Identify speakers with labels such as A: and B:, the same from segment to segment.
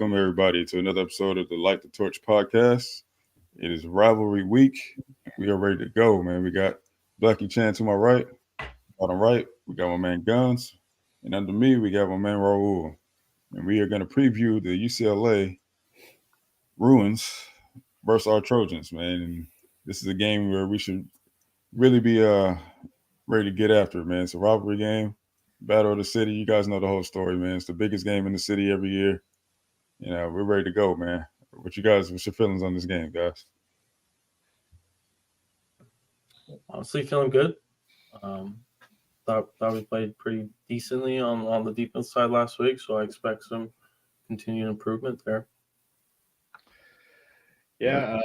A: welcome everybody to another episode of the Light the Torch podcast. It is rivalry week. We are ready to go, man. We got Blackie Chan to my right, bottom right. We got my man Guns, and under me we got my man Raul. And we are going to preview the UCLA Bruins versus our Trojans, man. And this is a game where we should really be ready to get after it, man. It's a rivalry game, battle of the city. You guys know the whole story, man. It's the biggest game in the city every year. You know, we're ready to go, man. What's your feelings on this game, guys?
B: Honestly, feeling good. Thought we played pretty decently on the defense side last week, so I expect some continued improvement there.
C: Yeah,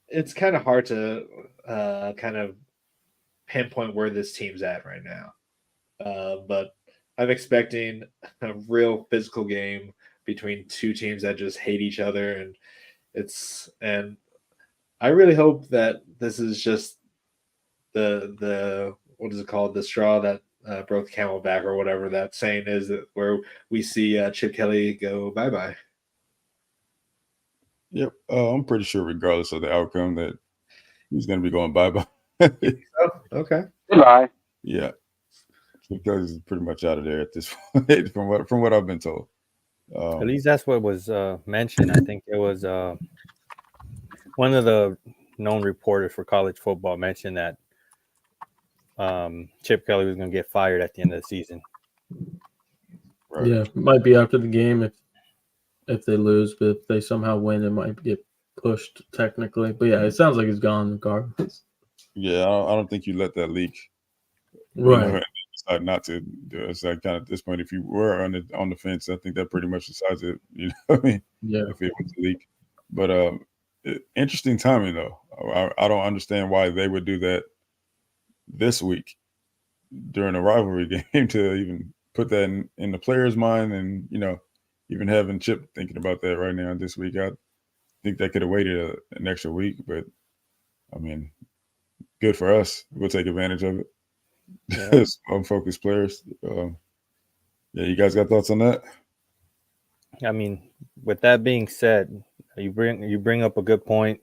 C: it's kind of hard to kind of pinpoint where this team's at right now, but I'm expecting a real physical game between two teams that just hate each other, and I really hope that this is just the what is it called, the straw that broke the camel back, or whatever that saying is, that where we see Chip Kelly go bye-bye.
A: Yep, I'm pretty sure regardless of the outcome that he's going to be going bye-bye.
C: Oh, okay.
D: Goodbye.
A: Yeah, Chip Kelly's pretty much out of there at this point from what I've been told.
D: At least that's what was mentioned. I think it was one of the known reporters for college football mentioned that Chip Kelly was going to get fired at the end of the season.
A: Right.
B: Yeah, might be after the game if they lose, but if they somehow win, it might get pushed technically. But yeah, it sounds like he's gone regardless.
A: Yeah, I don't think you let that leak.
B: Right.
A: You know, decide not to do it. It's like kind of at this point, if you were on the fence, I think that pretty much decides it. You know what I mean?
B: Yeah.
A: If it was a leak. But interesting timing though. I don't understand why they would do that this week during a rivalry game to even put that in the player's mind, and even having Chip thinking about that right now this week. I think they could have waited an extra week, but I mean, good for us. We'll take advantage of it.
D: Yeah.
A: Unfocused players. Yeah, you guys got thoughts on that?
D: I mean, with that being said, you bring up a good point.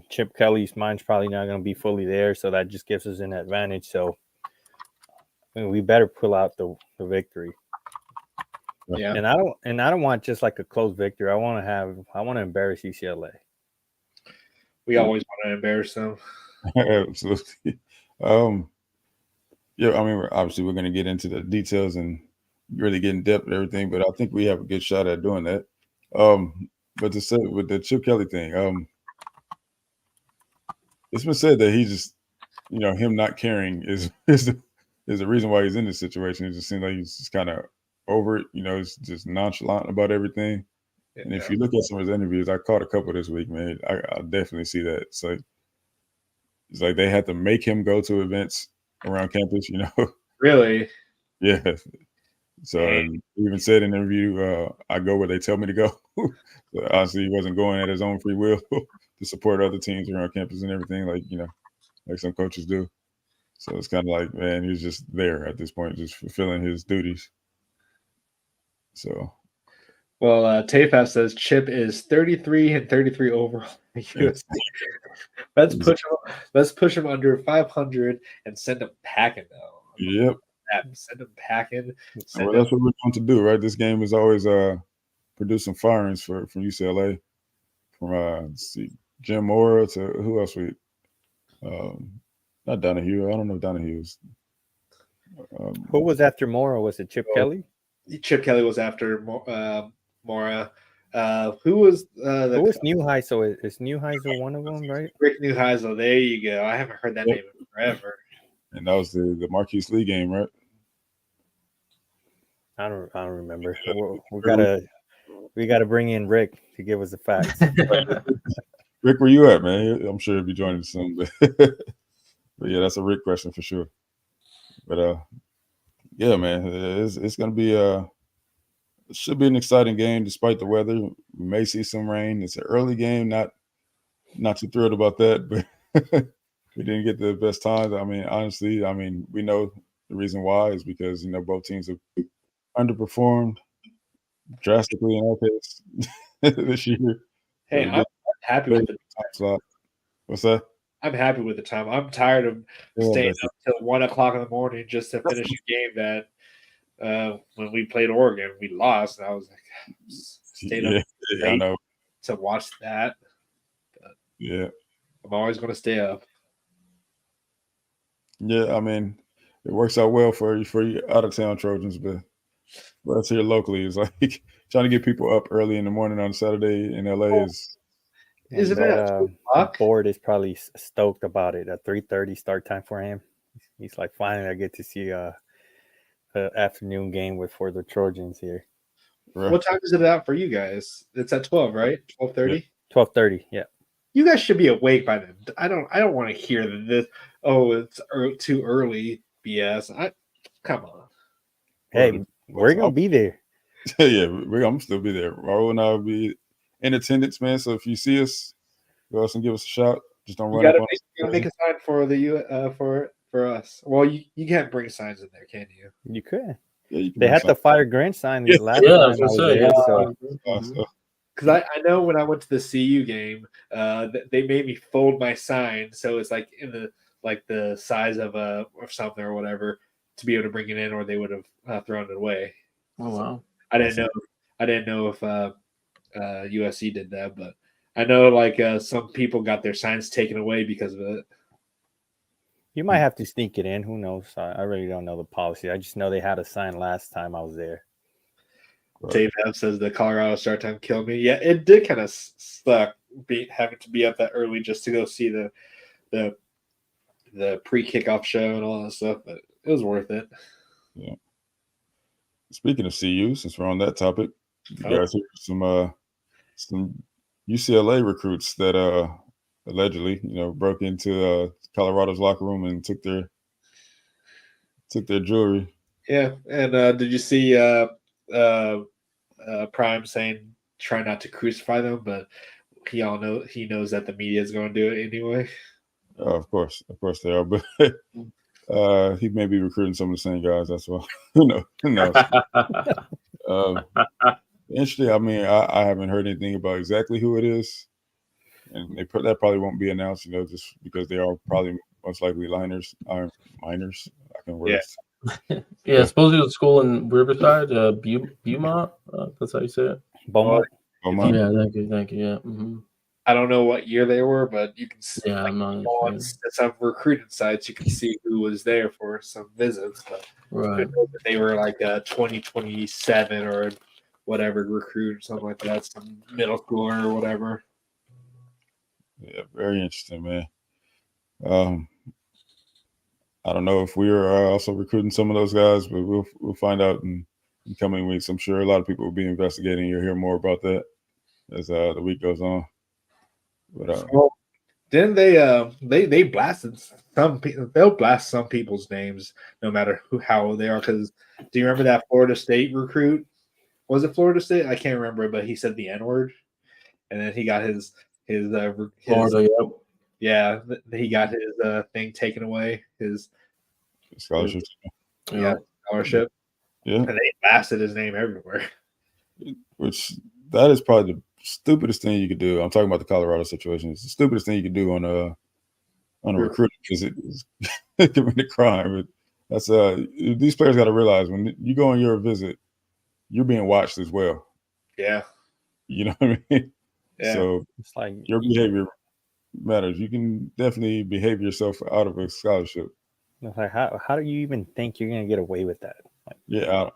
D: Chip Kelly's mind's probably not going to be fully there, so that just gives us an advantage. So I mean, we better pull out the victory.
C: Yeah.
D: And I don't want just like a close victory. I want to embarrass UCLA.
C: We always want to embarrass them.
A: Absolutely. Yeah, I mean, obviously we're going to get into the details and really get in depth with everything, but I think we have a good shot at doing that. But to say with the Chip Kelly thing, it's been said that he just, him not caring is the reason why he's in this situation. It just seems like he's just kind of over it. He's just nonchalant about everything.
C: Yeah.
A: And if you look at some of his interviews, I caught a couple this week, man. I definitely see that. It's like they had to make him go to events around campus,
C: Really?
A: Yeah. So he even said in an interview, I go where they tell me to go. So obviously he wasn't going at his own free will to support other teams around campus and everything, like some coaches do. So it's kind of like, man, he's just there at this point, just fulfilling his duties. So.
C: Well, Tafaf says Chip is 33 and 33 overall in USC. Let's push him under 500 and send him packing, though.
A: Yep.
C: Send him packing.
A: That's what we're going to do, right? This game is always producing firings from UCLA. From Jim Mora to who else not Donahue. I don't know if Donahue's.
D: Who was after Mora? Was it Chip Kelly?
C: Chip Kelly was after Mora. Who was
D: Neuheisel? So is Neuheisel one of them, right?
C: Rick Neuheisel. There you go. I haven't heard that name in forever.
A: And that was the Marquise Lee game, right?
D: I don't remember. We gotta bring in Rick to give us the facts.
A: Rick, where you at, man? I'm sure he'll be joining us soon. But yeah, that's a Rick question for sure. But yeah, man, it's gonna be it should be an exciting game despite the weather. We may see some rain. It's an early game, not too thrilled about that, but we didn't get the best times. I mean, honestly, we know the reason why is because both teams have underperformed drastically in our case this year.
C: Hey,
A: So,
C: I'm happy with the
A: time slot. What's that?
C: I'm happy with the time. I'm tired of
A: Yeah,
C: staying
A: that's
C: up till 1 o'clock in the morning just to finish a game that when we played Oregon, we lost, and I was like, stayed up
A: I
C: late
A: know.
C: to watch that.
A: Yeah.
C: I'm always going to stay up.
A: Yeah, I mean, it works out well for you out of town Trojans, but us here locally is like trying to get people up early in the morning on Saturday in LA is
C: Isn't it
D: that
C: at 2 o'clock?
D: Board is probably stoked about it. At 3:30 start time for him. He's like, finally, I get to see a afternoon game for the Trojans here.
A: rough.
C: What time is it out for you guys? It's at 12, right? 12:30.
D: 12:30. Yeah.
C: You guys should be awake by then. I don't want to hear this. Oh, it's too early. BS. Come on.
D: Hey, we're gonna be there.
A: Yeah, I'm gonna still be there. Raul and I will be in attendance, man. So if you see us, go us and give us a shout. Just don't run up on us.
C: You gotta make a sign for the for us. Well, you can't bring signs in there, can you?
D: You could.
A: Yeah, you can
D: They
A: bring
D: had the
A: something.
D: fire Grinch sign
A: Yeah.
D: last
B: Yeah, I
D: time
B: was
D: I
B: gonna
D: was
B: say.
D: there.
B: Yeah.
D: So
B: Mhm.
C: Because I know when I went to the CU game, they made me fold my sign so it's like in the size of a or something or whatever to be able to bring it in, or they would have thrown it away.
B: Oh wow.
C: I didn't know if USC did that, but I know like some people got their signs taken away because of it.
D: you might have to sneak it in. Who knows? I really don't know the policy. I just know they had a sign last time I was there.
C: Dave F says the Colorado start time killed me. Yeah, it did kind of suck having to be up that early just to go see the pre-kickoff show and all that stuff, but it was worth it.
A: Yeah. Speaking of CU, since we're on that topic, you guys hear some UCLA recruits that allegedly, broke into Colorado's locker room and took their jewelry.
C: Yeah, and did you see Prime saying try not to crucify them, but he knows that the media is going to do it anyway.
A: Of course they are, but he may be recruiting some of the same guys. That's why. Who knows? Interesting. I mean, I haven't heard anything about exactly who it is, and that probably won't be announced. Just because they are probably most likely minors. I can word it.
B: Yeah, supposedly it was a school in Riverside, Beaumont. That's how you say it.
D: Beaumont.
A: Beaumont.
B: Yeah, thank you. Yeah. Mm-hmm.
C: I don't know what year they were, but you can see
B: Yeah, I'm not
C: on some recruiting sites you can see who was there for some visits, but
B: right.
C: they were like a 2027 or whatever recruit or something like that, some middle schooler or whatever.
A: Yeah, very interesting, man. I don't know if we are also recruiting some of those guys, but we'll find out in coming weeks. I'm sure a lot of people will be investigating. You'll hear more about that as the week goes on. But
C: then they blasted some people. They'll blast some people's names no matter how old they are. Because do you remember that Florida State recruit? Was it Florida State? I can't remember, but he said the N-word, and then he got his
B: Florida. Yep.
C: Yeah, he got his thing taken away. His
A: scholarship.
C: Scholarship.
A: Yeah,
C: and they blasted his name everywhere.
A: Which that is probably the stupidest thing you could do. I'm talking about the Colorado situation. It's the stupidest thing you could do on a recruiting visit is commit a crime. But that's these players got to realize when you go on your visit, you're being watched as well.
C: Yeah,
A: you know what I mean.
C: Yeah.
A: So
D: it's like
A: your behavior matters. You can definitely behave yourself out of a scholarship.
D: It's like how do you even think you're gonna get away with that? Like,
A: yeah,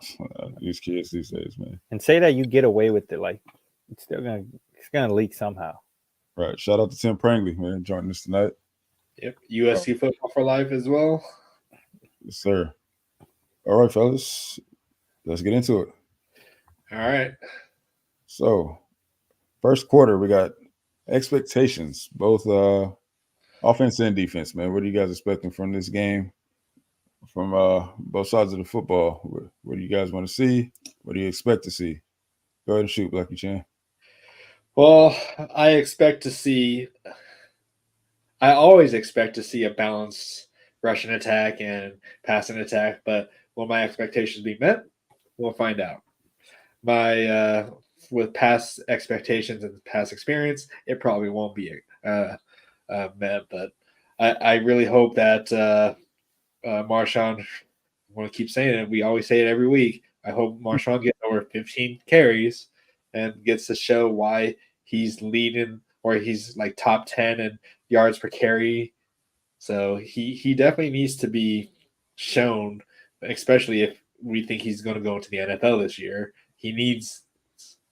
A: these kids these days, man.
D: And say that you get away with it, like it's gonna leak somehow.
A: Right. Shout out to Tim Prangley, man, joining us tonight.
C: Yep. USC football for life as well.
A: Yes, sir. All right, fellas, let's get into it.
C: All right.
A: So, first quarter, we got expectations, both offense and defense, man. What are you guys expecting from this game? From both sides of the football, what do you guys want to see? What do you expect to see? Go ahead and shoot, Blackie Chan.
C: Well, I always expect to see a balanced rushing attack and passing attack, but will my expectations be met? We'll find out. My with past expectations and past experience, it probably won't be met. But I really hope that Marshawn. I want to keep saying it. We always say it every week. I hope Marshawn gets over 15 carries and gets to show why he's leading or he's like top 10 in yards per carry. So he definitely needs to be shown, especially if we think he's going to go into the NFL this year. He needs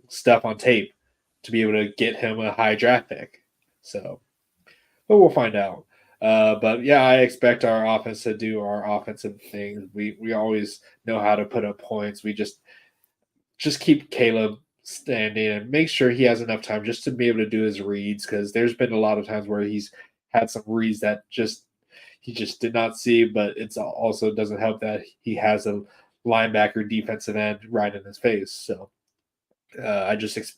C: stuff on tape to be able to get him a high draft pick. So, but we'll find out. But yeah, I expect our offense to do our offensive things. We always know how to put up points. We just keep Caleb standing and make sure he has enough time just to be able to do his reads, because there's been a lot of times where he's had some reads that he just did not see, but it's also doesn't help that he has a linebacker defensive end right in his face. So I just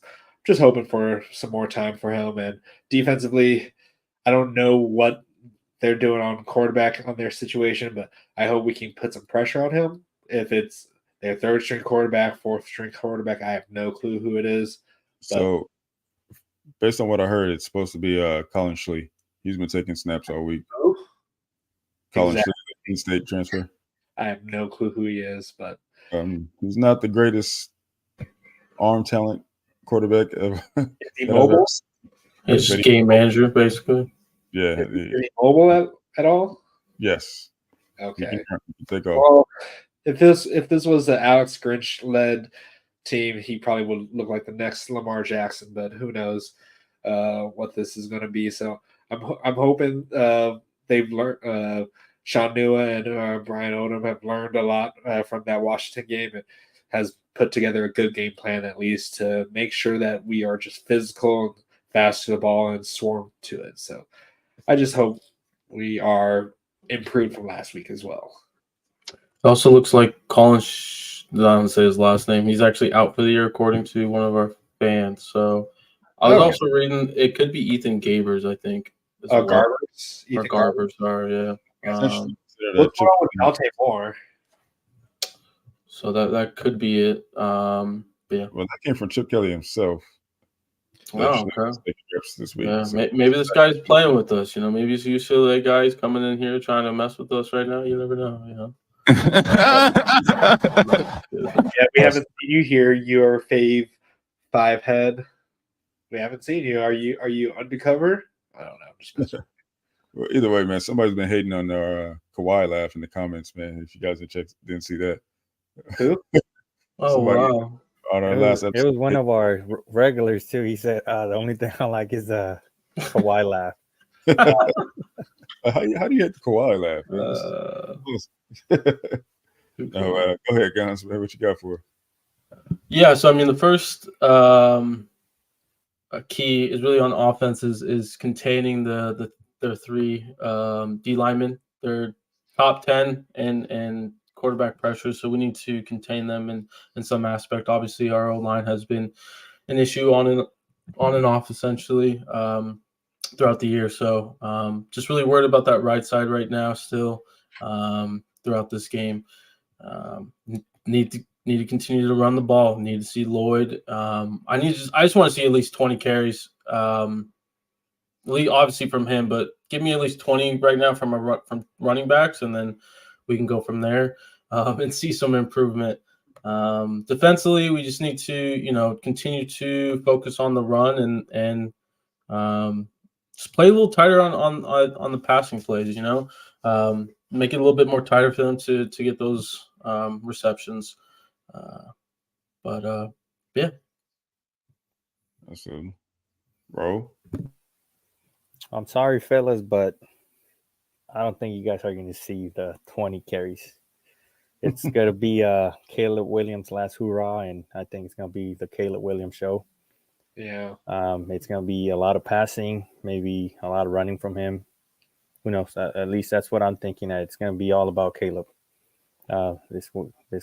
C: hoping for some more time for him. And defensively, I don't know what they're doing on quarterback on their situation, but I hope we can put some pressure on him. If it's their third string quarterback, fourth string quarterback, I have no clue who it is.
A: So, based on what I heard, it's supposed to be Colin Schley. He's been taking snaps all week. Colin Schley, in-state transfer.
C: I have no clue who he is, but
A: he's not the greatest arm talent quarterback ever.
C: Is he mobile?
B: He's just game manager, basically.
A: Yeah.
C: Is he mobile at all?
A: Yes.
C: Okay.
A: Take off.
C: Well, if this was the Alex Grinch led team, he probably would look like the next Lamar Jackson. But who knows what this is going to be? So I'm hoping they've learned. Sean Nua and Brian Odom have learned a lot from that Washington game and has put together a good game plan, at least, to make sure that we are just physical and fast to the ball and swarm to it. So I just hope we are improved from last week as well.
B: It also looks like Colin, I don't say his last name. He's actually out for the year, according to one of our fans. So I was also reading it could be Ethan Gabers, I think.
C: Garbers?
B: Or Garbers, sorry, yeah.
C: What's going on with Dante Moore?
B: So that could be it. Yeah.
A: Well, that came from Chip Kelly himself.
B: Oh, okay.
A: This week,
B: yeah,
A: so.
B: Maybe this guy's playing with us. Maybe it's UCLA guys coming in here trying to mess with us right now. You never know.
C: Yeah, we haven't seen you here. Your fave 5 head. We haven't seen you. Are you undercover? I don't know.
A: Well, either way, man, somebody's been hating on our Kawhi laugh in the comments, man. If you guys didn't see that.
C: Who?
B: Oh, wow.
A: On our last episode.
D: It was one of our regulars, too. He said, the only thing I like is the Kawhi laugh.
A: How do you hit the Kawhi laugh? Go ahead, Guns. What you got for?
B: Yeah, so, the first key is really on offense is containing their 3 D linemen. They're top 10 and quarterback pressure, so we need to contain them in some aspect. Obviously, our O-line has been an issue on and off essentially throughout the year. So just really worried about that right side right now still throughout this game. Need to continue to run the ball. Need to see Lloyd. I just want to see at least 20 carries. Obviously from him, but give me at least 20 right now from running backs, and then we can go from there and see some improvement. Defensively, we just need to, continue to focus on the run and just play a little tighter on the passing plays. Make it a little bit more tighter for them to get those receptions. Yeah.
A: That's a roll.
D: I'm sorry, fellas, but I don't think you guys are going to see the 20 carries. It's going to be Caleb Williams' last hurrah, and I think it's going to be the Caleb Williams show.
C: Yeah.
D: It's going to be a lot of passing, maybe a lot of running from him. Who knows? At least that's what I'm thinking. It's going to be all about Caleb this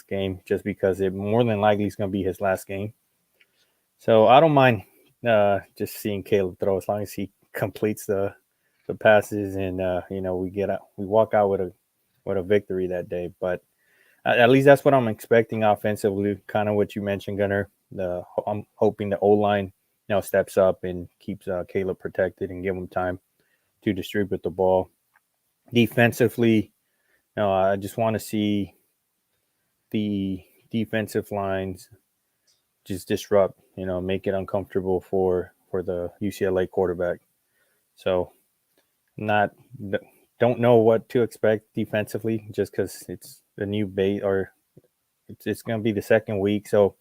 D: game, just because it more than likely is going to be his last game. So I don't mind just seeing Caleb throw as long as he completes the passes and we walk out with a victory that day. But At least that's what I'm expecting offensively. Kind of what you mentioned, Gunnar. I'm hoping the O-line steps up and keeps Caleb protected and give him time to distribute the ball. Defensively, I just want to see the defensive lines just disrupt, make it uncomfortable for the UCLA quarterback. So don't know what to expect defensively just because it's the new bait or it's going to be the second week. So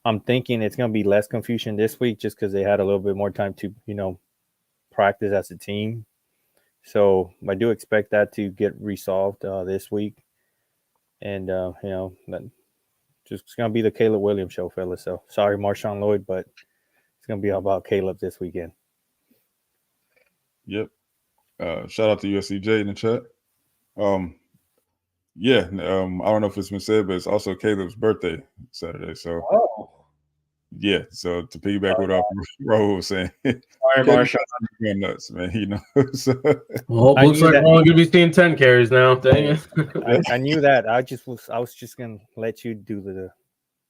D: I'm thinking it's going to be less confusion this week just because they had a little bit more time to, practice as a team. So I do expect that to get resolved this week. And, it's going to be the Caleb Williams show, fellas. So sorry, Marshawn Lloyd, but it's going to be all about Caleb this weekend.
A: Yep. Shout out to USCJ in the chat. I don't know if it's been said, but it's also Caleb's birthday Saturday. So, yeah. So to piggyback what Raul was saying,
C: Sorry, Marshawn.
A: Going nuts, man. So,
B: well, looks like we're only going to be seeing 10 carries now. Dang it.
D: I knew that. I was just going to let you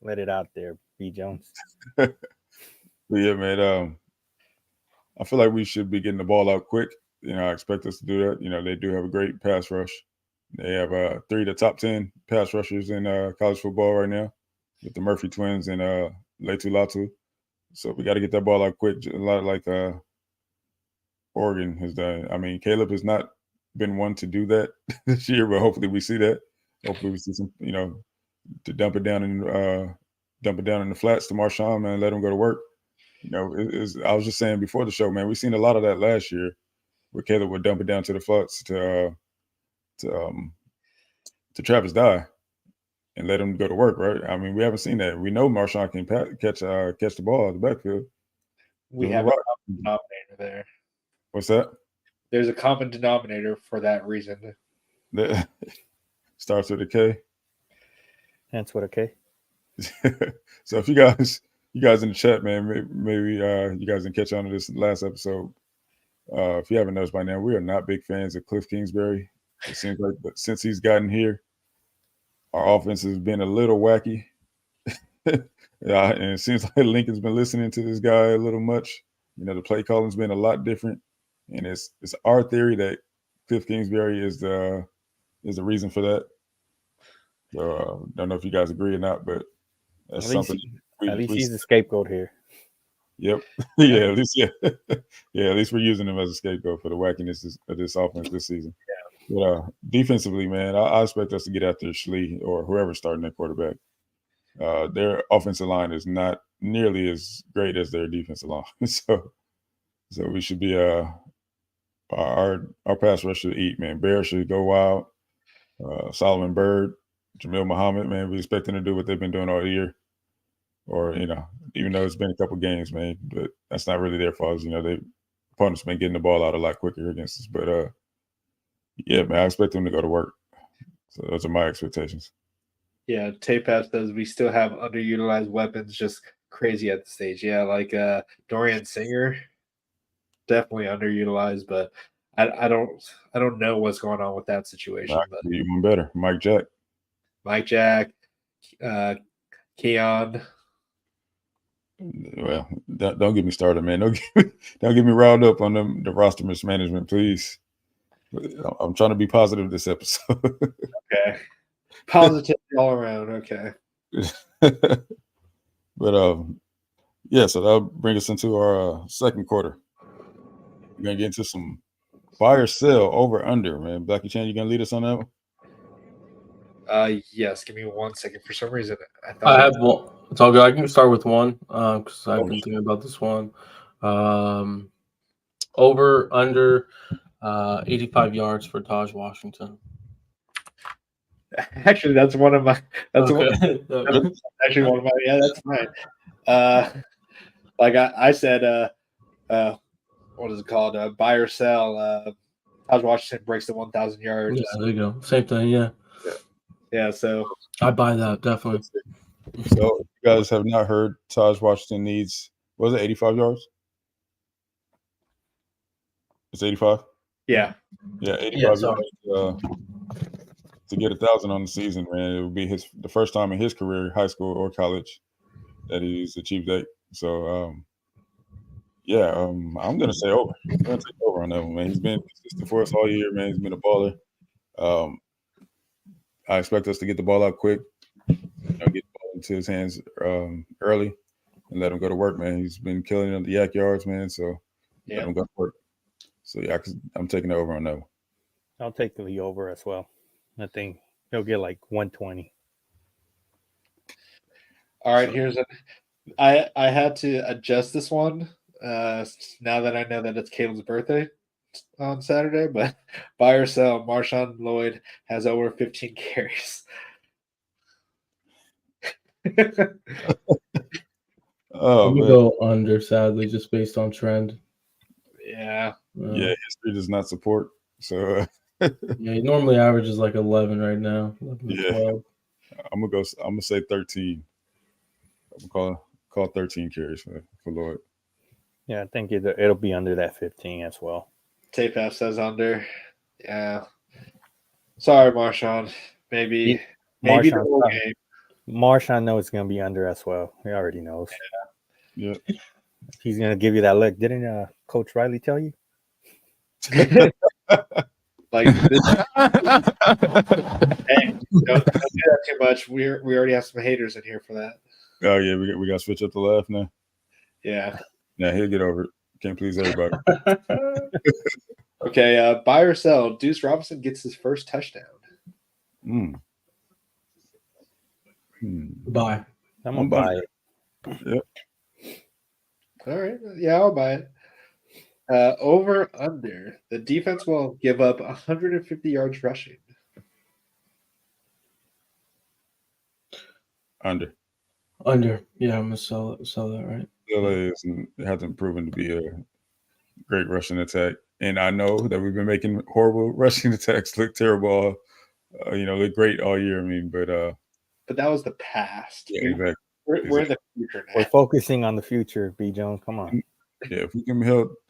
D: let it out there, B. Jones.
A: But yeah, man. I feel like we should be getting the ball out quick. I expect us to do that. They do have a great pass rush. They have 3 of the top 10 pass rushers in college football right now with the Murphy twins and Letu Latu. So we got to get that ball out quick, a lot like Oregon has done. I mean, Caleb has not been one to do that this year, but hopefully we see that. Hopefully we see some, to dump it down in the flats to Marshawn, man, let him go to work. I was just saying before the show, man, we've seen a lot of that last year where Caleb would dump it down to the flats to Travis Dye and let him go to work, right? I mean, we haven't seen that. We know Marshawn can catch the ball out the backfield.
C: We have a common denominator there.
A: What's that?
C: There's a common denominator for that reason.
A: Starts with a K.
D: Ends with a K.
A: So if you guys in the chat, man, maybe you guys didn't catch on to this last episode. If you haven't noticed by now, we are not big fans of Cliff Kingsbury. It seems like, but since he's gotten here, our offense has been a little wacky. And it seems like Lincoln's been listening to this guy a little much. The play calling's been a lot different. And it's our theory that Cliff Kingsbury is the reason for that. So don't know if you guys agree or not, but that's something.
D: At least he's the scapegoat here.
A: Yep. Yeah. At least At least we're using him as a scapegoat for the wackiness of this offense this season. Yeah. But defensively, man, I expect us to get after Schlee or whoever's starting at quarterback. Their offensive line is not nearly as great as their defensive line. So we should be our pass rush should eat, man. Bear should go wild. Solomon Byrd, Jamil Muhammad, man, we expect them to do what they've been doing all year. Or, even though it's been a couple games, man, but that's not really their fault. They opponents been getting the ball out a lot quicker against us. But yeah, man, I expect them to go to work. So those are my expectations.
C: Yeah, Tapepass says we still have underutilized weapons, just crazy at the stage. Yeah, like Dorian Singer, definitely underutilized, but I don't know what's going on with that situation. But
A: even better, Mike Jack, Keon. Well, don't get me started, man. Don't get me riled up on the roster mismanagement, please. I'm trying to be positive this episode.
C: Okay, positive all around. Okay,
A: but yeah. So that'll bring us into our second quarter. We're gonna get into some buy or sell over under, man. Blackie Chan, you gonna lead us on that one?
C: Yes. Give me 1 second. For some reason,
B: I have one. It's all good. I can start with one because I've been thinking about this one. Over under 85 yards for Taj Washington.
C: Actually, that's one of my. That's actually one of my. Yeah, that's fine. Like I said, what is it called? Buy or sell. Taj Washington breaks the 1,000 yards.
B: Yeah, there you go. Same thing. Yeah.
C: Yeah. So
B: I buy that definitely.
A: So if you guys have not heard, Taj Washington needs, was it 85 yards? It's 85?
C: Yeah.
A: Yeah, 85 yards to get 1,000 on the season, man. It would be the first time in his career, high school or college, that he's achieved that. So, I'm gonna say over. I'm gonna take over on that one, man. He's been consistent for us all year, man. He's been a baller. I expect us to get the ball out quick, get the ball into his hands early, and let him go to work, man. He's been killing it on the yak yards, man. So let him go to work. So I'm taking the over on that one.
D: I'll take the over as well. I think he'll get like 120.
C: All right, I had to adjust this one now that I know that it's Caleb's birthday on Saturday, but buy or sell, Marshawn Lloyd has over 15 carries.
B: I'm gonna go under, sadly, just based on trend.
C: Yeah.
A: History does not support. So
B: he normally averages like 11 right now. 11 to 12.
A: I'm gonna say 13. I'm gonna call 13 carries for Lloyd.
D: Yeah, I think it'll be under that 15 as well.
C: TapeF says under. Yeah. Sorry, Marshawn. Maybe the whole game.
D: Marshawn knows it's gonna be under as well. He already knows.
A: Yeah.
D: He's gonna give you that look. Didn't Coach Riley tell you?
C: Like this. Hey, don't do that too much. We already have some haters in here for that.
A: Oh yeah, we got to switch up the laugh now.
C: Yeah.
A: Yeah, he'll get over it. Can't please everybody.
C: Okay, buy or sell. Deuce Robinson gets his first touchdown.
B: Buy.
D: I'm gonna buy it.
A: Yep.
C: All right. Yeah, I'll buy it. Over under. The defense will give up 150 yards rushing.
A: Under.
B: Yeah, I'm gonna sell that, right?
A: It hasn't proven to be a great rushing attack, and I know that we've been making horrible rushing attacks look terrible. Look great all year. I mean, but
C: that was the past.
A: Yeah, exactly.
C: We're in the future now.
D: We're focusing on the future, B. Jones. Come on.
A: Yeah, if we can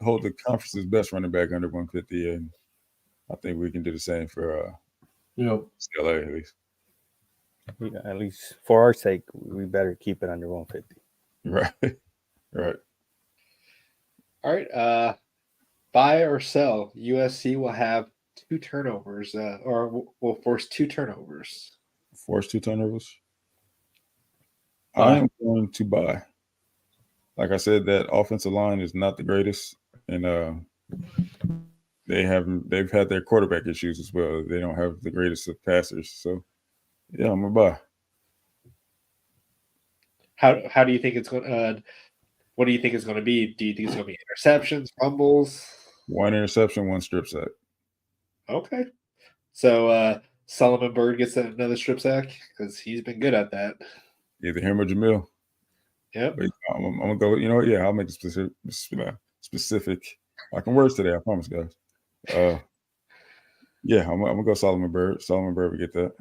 A: hold the conference's best running back under 150, and I think we can do the same for UCLA at least.
D: At least for our sake, we better keep it under 150.
A: Right.
C: All right. Buy or sell. USC will have 2 turnovers, or will force 2 turnovers.
A: Force 2 turnovers.
B: Buy.
A: I am going to buy. Like I said, that offensive line is not the greatest, and they've had their quarterback issues as well. They don't have the greatest of passers, so yeah, I'm gonna buy.
C: How do you think it's going? What do you think it's going to be? Do you think it's going to be interceptions, fumbles?
A: 1 interception, 1 strip sack.
C: Okay, so Solomon Byrd gets another strip sack because he's been good at that.
A: Either him or Jamil.
C: Yep.
A: But I'm gonna go. You know what? Yeah, I'll make it specific. I can words today. I promise, guys. Yeah, I'm gonna go Solomon Byrd. Solomon Byrd will get that.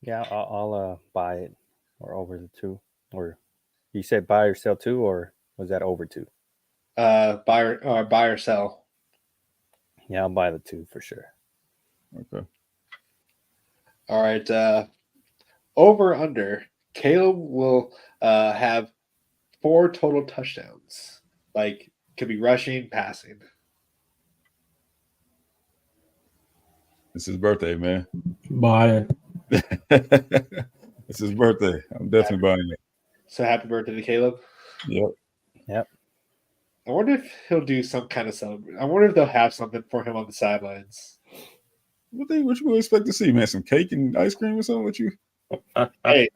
D: Yeah, I'll buy it or over the 2. Or you said buy or sell 2, or was that over 2?
C: Buy or sell.
D: Yeah, I'll buy the 2 for sure.
A: Okay.
C: All right. Over under. Caleb will have 4 total touchdowns. Like, could be rushing, passing.
A: It's his birthday, man.
B: Buy it.
A: It's his birthday. I'm definitely buying it.
C: So happy birthday to Caleb.
A: Yep.
C: I wonder if he'll do some kind of celebration. I wonder if they'll have something for him on the sidelines.
A: What you would expect to see, man? Some cake and ice cream or something with you?
C: Hey.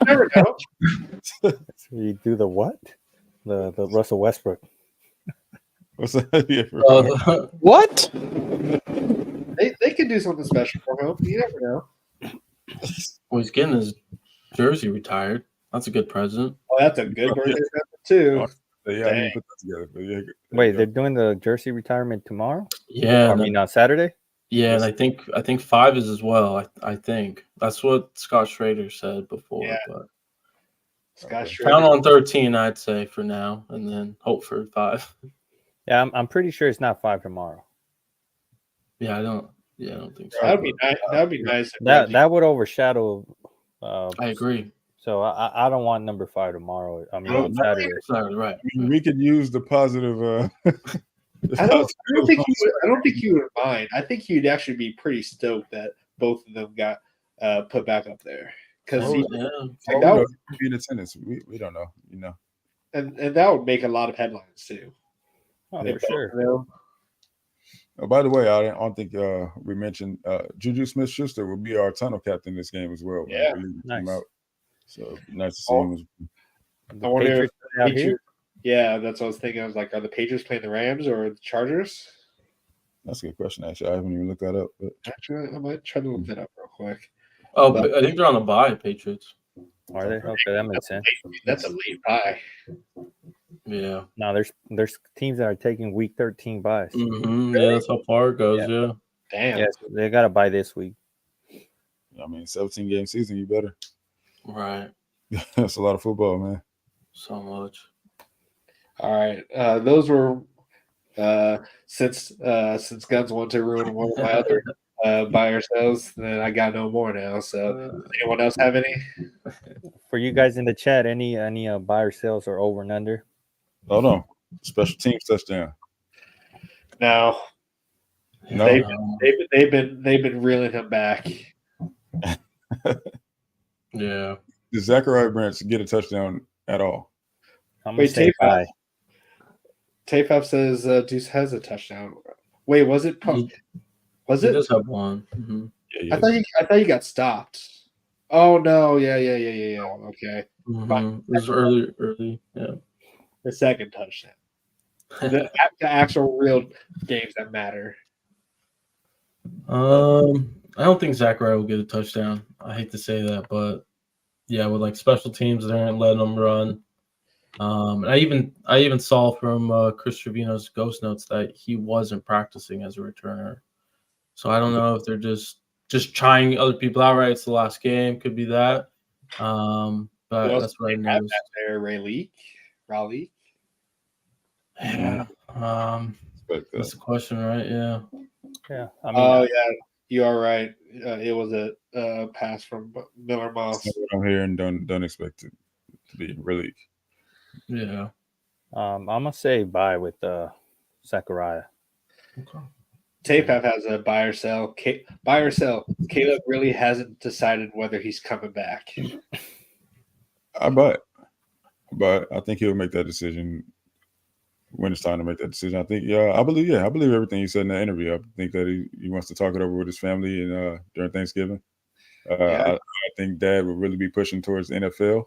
C: Never know.
D: So you do the what? The Russell Westbrook.
A: What's that?
E: What?
C: They could do something special for him. You never know.
B: Well, he's getting his jersey retired. That's a good present.
C: Oh, that's a good birthday present too.
A: Yeah, I didn't put that together. But yeah,
D: Wait, they're doing the jersey retirement tomorrow?
B: Yeah,
D: I mean on Saturday?
B: Yeah, and I think 5 is as well. I think that's what Scott Schrader said before.
C: Yeah.
B: But
C: Scott Schrader.
B: count on 13, I'd say for now, and then hope for 5.
D: Yeah, I'm pretty sure it's not 5 tomorrow.
B: Yeah, I don't think so.
C: That'd be nice. That'd be nice. if
D: That
C: Reggie-
D: that would overshadow.
B: I agree.
D: So I don't want number 5 tomorrow. I mean
A: Well,
D: on
A: no,
D: Saturday.
B: Sorry, right.
A: I mean, we could use the positive.
C: I don't think he would mind. I think he'd actually be pretty stoked that both of them got put back up there because
B: Oh,
C: he
B: yeah.
C: like, that would,
A: be in attendance. We don't know, you know.
C: and that would make a lot of headlines too.
D: Oh,
C: If
D: for sure.
C: both of them-
A: Oh, by the way, I don't think we mentioned Juju Smith-Schuster will be our tunnel captain this game as well.
C: Yeah.
A: We leave him
D: Nice.
A: out. So nice to see him.
C: I wonder
D: Patriots
C: if
D: out here.
C: Patriots- yeah, that's what I was thinking. I was like, are the Patriots playing the Rams or the Chargers?
A: That's a good question. Actually, I haven't even looked that up. But
C: Actually, I might try to look that up real quick.
B: Oh,
C: But-
B: I think they're on the bye, Patriots.
D: Are they? Okay, that makes sense.
C: That's a late buy.
B: Yeah.
D: No, there's teams that are taking week 13 buys.
B: Yeah, that's how far it goes. Yeah.
C: Damn.
D: Yes, they got to buy this week.
A: I mean, 17-game season, you better.
B: Right.
A: That's a lot of football, man.
B: So much.
C: All right. Those were since Guns want to ruin one of my other buy or sells, then I got no more now. So does anyone else have any?
D: For you guys in the chat, any buy or sales or over and under?
A: Hold on. Special teams touchdown.
C: No.
A: No.
C: They've been reeling him back.
B: Yeah.
A: Did Zachariah Branch get a touchdown at all?
D: I'm gonna
C: Wait,
D: say
C: Tape
D: buy.
C: Tafaf says Deuce has a touchdown. Wait, was it? Was
B: He
C: it?
B: does have one. Mhm.
A: Yeah,
C: I thought he got stopped. Oh no! Yeah. Okay,
B: Mhm. It was early. Yeah.
C: the second touchdown. The actual real games that matter.
B: I don't think Zachariah will get a touchdown. I hate to say that, but yeah, with like special teams, they aren't letting them run. And I even saw from Chris Trevino's Ghost Notes that he wasn't practicing as a returner. So I don't know if they're just trying other people out. Right, it's the last game, could be that. But that's what I noticed.
C: There, Raleigh.
B: Yeah. That's the question, right? Yeah.
D: Yeah, I mean,
C: Oh yeah, you are right. It was a pass from Miller Moss.
A: That's what I'm hearing. Don't expect it to be really.
B: Yeah.
D: I'm gonna say buy with Zachariah.
B: Okay.
C: Tafaf has a buy or sell. Buy or sell. Caleb really hasn't decided whether he's coming back.
A: I buy it. But I think he'll make that decision when it's time to make that decision. I think, I believe everything he said in the interview. I think that he wants to talk it over with his family and during Thanksgiving. I think Dad would really be pushing towards the NFL.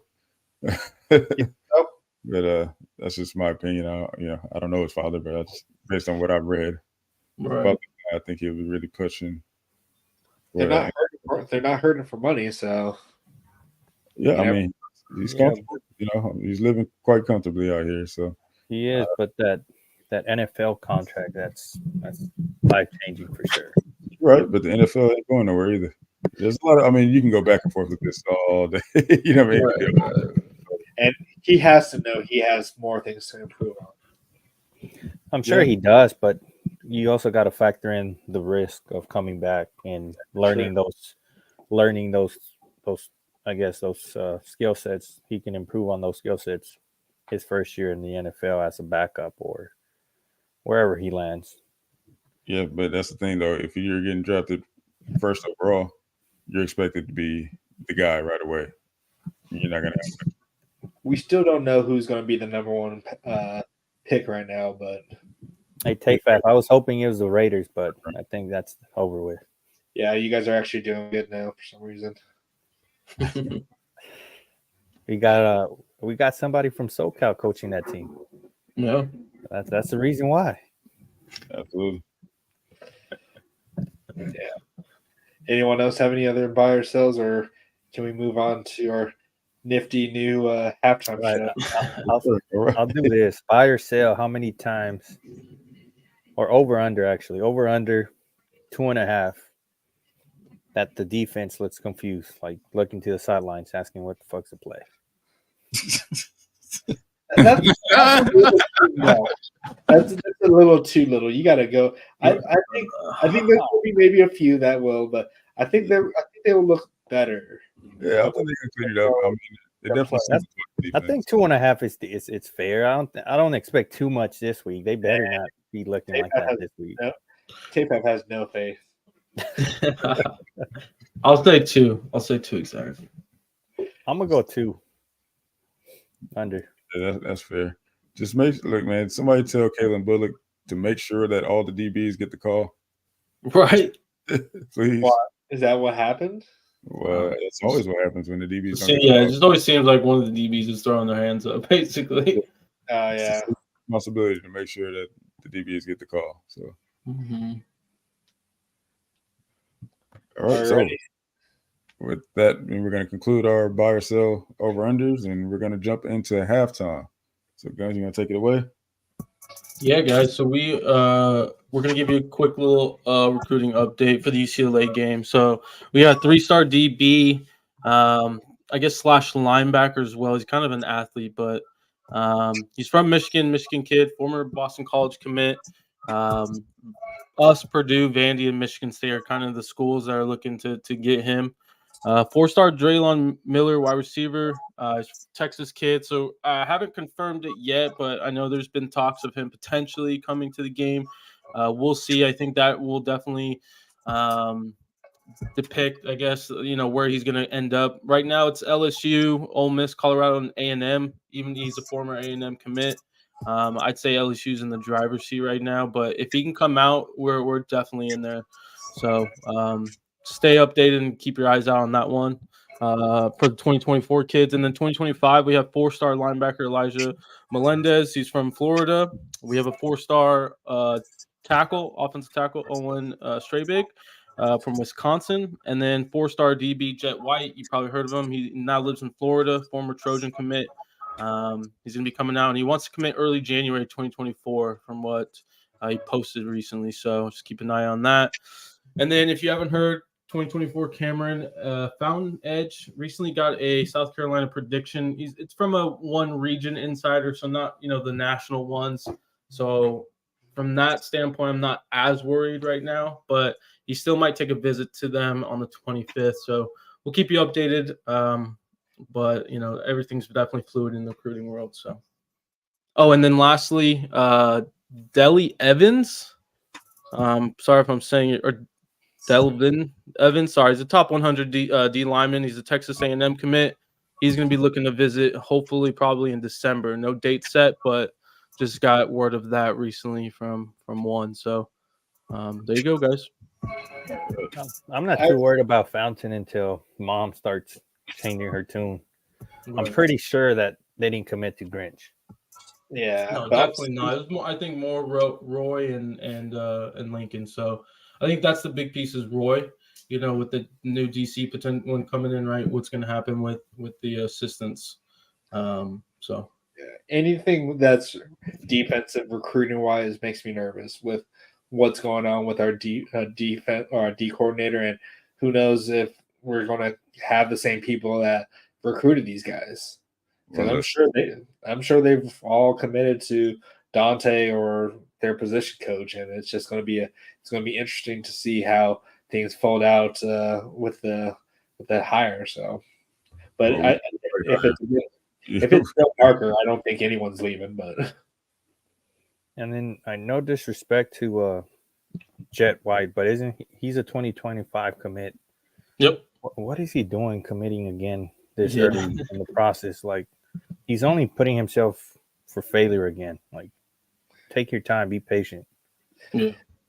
A: But that's just my opinion. I don't know his father, but that's based on what I've read.
B: Right.
A: But I think he'll be really pushing.
C: They're not hurting for money, so
A: I mean, he's comfortable. He's living quite comfortably out here. So
D: He is, but that NFL contract, that's life changing for sure.
A: right, but the NFL ain't going nowhere either. There's a lot of. I mean, you can go back and forth with this all day. You know what I mean?
B: Right.
C: and he has to know he has more things to improve on.
D: I'm sure he does, but you also got to factor in the risk of coming back and learning those I guess those skill sets. He can improve on those skill sets his first year in the NFL as a backup or wherever he lands.
A: Yeah, but that's the thing though. If you're getting drafted first overall, you're expected to be the guy right away. You're not gonna.
C: We still don't know who's going to be the number one pick right now, but
D: Hey, Tafaf, I was hoping it was the Raiders, but I think that's over with.
C: yeah, you guys are actually doing good now for some reason.
D: We got somebody from SoCal coaching that team.
B: Yeah.
D: That's the reason why.
A: Absolutely.
C: Yeah. Anyone else have any other buy or sells, or can we move on to our nifty new halftime show?
D: I'll do this. Buy or sell, how many times? Or over under, actually. Over under 2.5. That the defense looks confused, like looking to the sidelines, asking what the fuck's the play.
C: That's a little too little. You got to go. I think there will be maybe a few that will, but I think they will look better.
A: Yeah, I think they can clean it up. I mean, it definitely seems like
D: I think 2.5 is it's fair. I don't expect too much this week. They better not be looking like that this week.
C: K-Pep has no faith.
B: I'll say 2. I'll say 2 exactly.
D: I'm gonna go 2 under.
A: Yeah, that's fair. Just look, man. Somebody tell Kalen Bullock to make sure that all the DBs get the call.
B: Right.
A: Please.
C: What? Is that what happened?
A: Well, it's always what happens when the DBs.
B: Yeah, it just always seems like one of the DBs is throwing their hands up, basically.
C: Yeah.
A: It's a responsibility to make sure that the DBs get the call. So.
B: Mm-hmm.
A: All right. So with that, we're going to conclude our buy or sell over unders, and we're going to jump into halftime. So, guys, you going to take it away?
B: Yeah, guys. So we're gonna give you a quick little recruiting update for the UCLA game. So we got 3-star DB, I guess / linebacker as well. He's kind of an athlete, but he's from Michigan kid, former Boston College commit. Us, Purdue, Vandy, and Michigan State are kind of the schools that are looking to get him. 4-star Draylon Miller, wide receiver, Texas kid. So I haven't confirmed it yet, but I know there's been talks of him potentially coming to the game. We'll see. I think that will definitely depict, I guess, where he's going to end up. Right now, it's LSU, Ole Miss, Colorado, and A&M. Even he's a former A&M commit. I'd say LSU's in the driver's seat right now, but if he can come out, we're definitely in there. So stay updated and keep your eyes out on that one for the 2024 kids. And then 2025, we have 4-star linebacker Elijah Melendez. He's from Florida. We have a 4-star offensive tackle, Owen Strabig from Wisconsin. And then 4-star DB Jet White. You probably heard of him. He now lives in Florida, former Trojan commit. He's going to be coming out, and he wants to commit early January 2024 from what he posted recently. So just keep an eye on that. And then if you haven't heard, 2024 Cameron Fountain Edge recently got a South Carolina prediction. It's from a one region insider, so not the national ones. So from that standpoint, I'm not as worried right now, but he still might take a visit to them on the 25th. So we'll keep you updated. But everything's definitely fluid in the recruiting world. So, and then lastly, Deli Evans. Sorry if I'm saying it, or Delvin Evans. Sorry, he's a top 100 D lineman. He's a Texas A&M commit. He's going to be looking to visit, hopefully, probably in December. No date set, but just got word of that recently from one. So there you go, guys.
D: I'm not too worried about Fountain until Mom starts changing her tune. Right. I'm pretty sure that they didn't commit to Grinch.
C: Yeah,
B: no, definitely not. It was more, I think more Roy and Lincoln. So I think that's the big piece is Roy. With the new DC potential one coming in, right? What's going to happen with the assistants? So
C: anything that's defensive recruiting wise makes me nervous with what's going on with our defense or our D coordinator, and who knows if we're going to have the same people that recruited these guys. Because I'm sure they've all committed to Dante or their position coach, and it's just going to be interesting to see how things fold out with that hire. So, but if it's Bill Parker, I don't think anyone's leaving. But
D: and then no disrespect to Jet White, but he's a 2025 commit?
B: Yep.
D: What is he doing committing again this early in the process? Like, he's only putting himself for failure again. Like, take your time, be patient.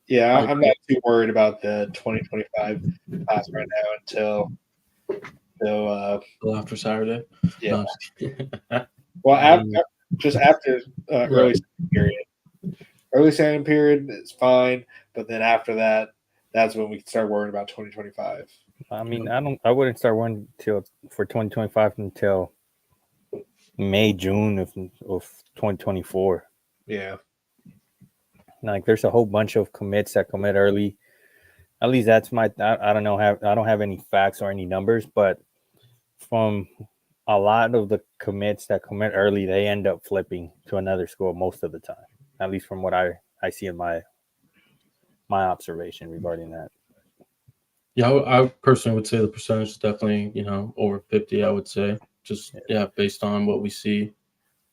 C: Yeah, I'm not too worried about the 2025 class right now until
B: after Saturday.
C: Yeah. Well, after early signing period. Early signing period is fine, but then after that, that's when we can start worrying about 2025.
D: I mean, I wouldn't start worrying for 2025 until May, June of 2024.
C: Yeah.
D: Like, there's a whole bunch of commits that commit early. At least that's I don't know. I don't have any facts or any numbers, but from a lot of the commits that commit early, they end up flipping to another school most of the time. at least from what I see in my observation regarding that.
B: Yeah, I personally would say the percentage is definitely, over 50, I would say. Just, based on what we see.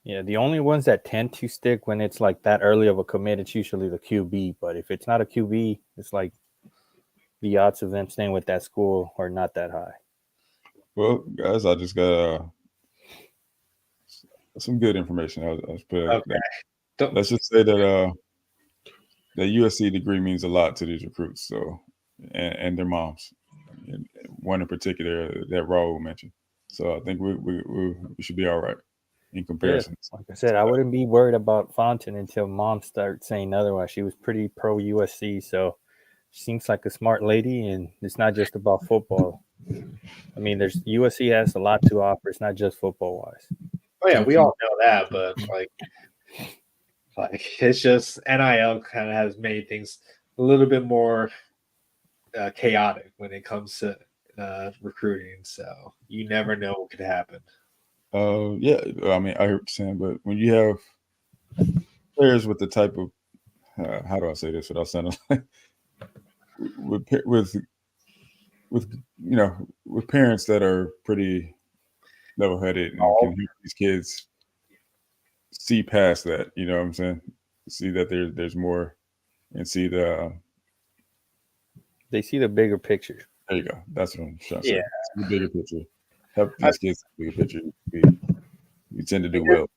D: Yeah, the only ones that tend to stick when it's like that early of a commit, it's usually the QB. But if it's not a QB, it's like the odds of them staying with that school are not that high.
A: Well, guys, I just got some good information. Let's just say that the USC degree means a lot to these recruits, so and their moms, and one in particular that Raul mentioned. So I think we should be all right in comparison.
D: Yeah, like I said, I wouldn't be worried about Fontaine until Mom started saying otherwise. She was pretty pro USC, so she seems like a smart lady, and it's not just about football. I mean, USC has a lot to offer. It's not just football wise.
C: Oh yeah, we all know that, but like it's just NIL kind of has made things a little bit more chaotic when it comes to recruiting. So you never know what could happen.
A: Yeah, I mean, I heard what you're saying, but when you have players with the type of how do I say this without sounding like with parents that are pretty level-headed and can help these kids see past that, you know what I'm saying? See that there's more and see
D: they see the bigger picture.
A: There you go. That's what I'm trying to say.
C: Yeah.
A: See the bigger picture. Help these kids see the bigger picture. We tend to do well.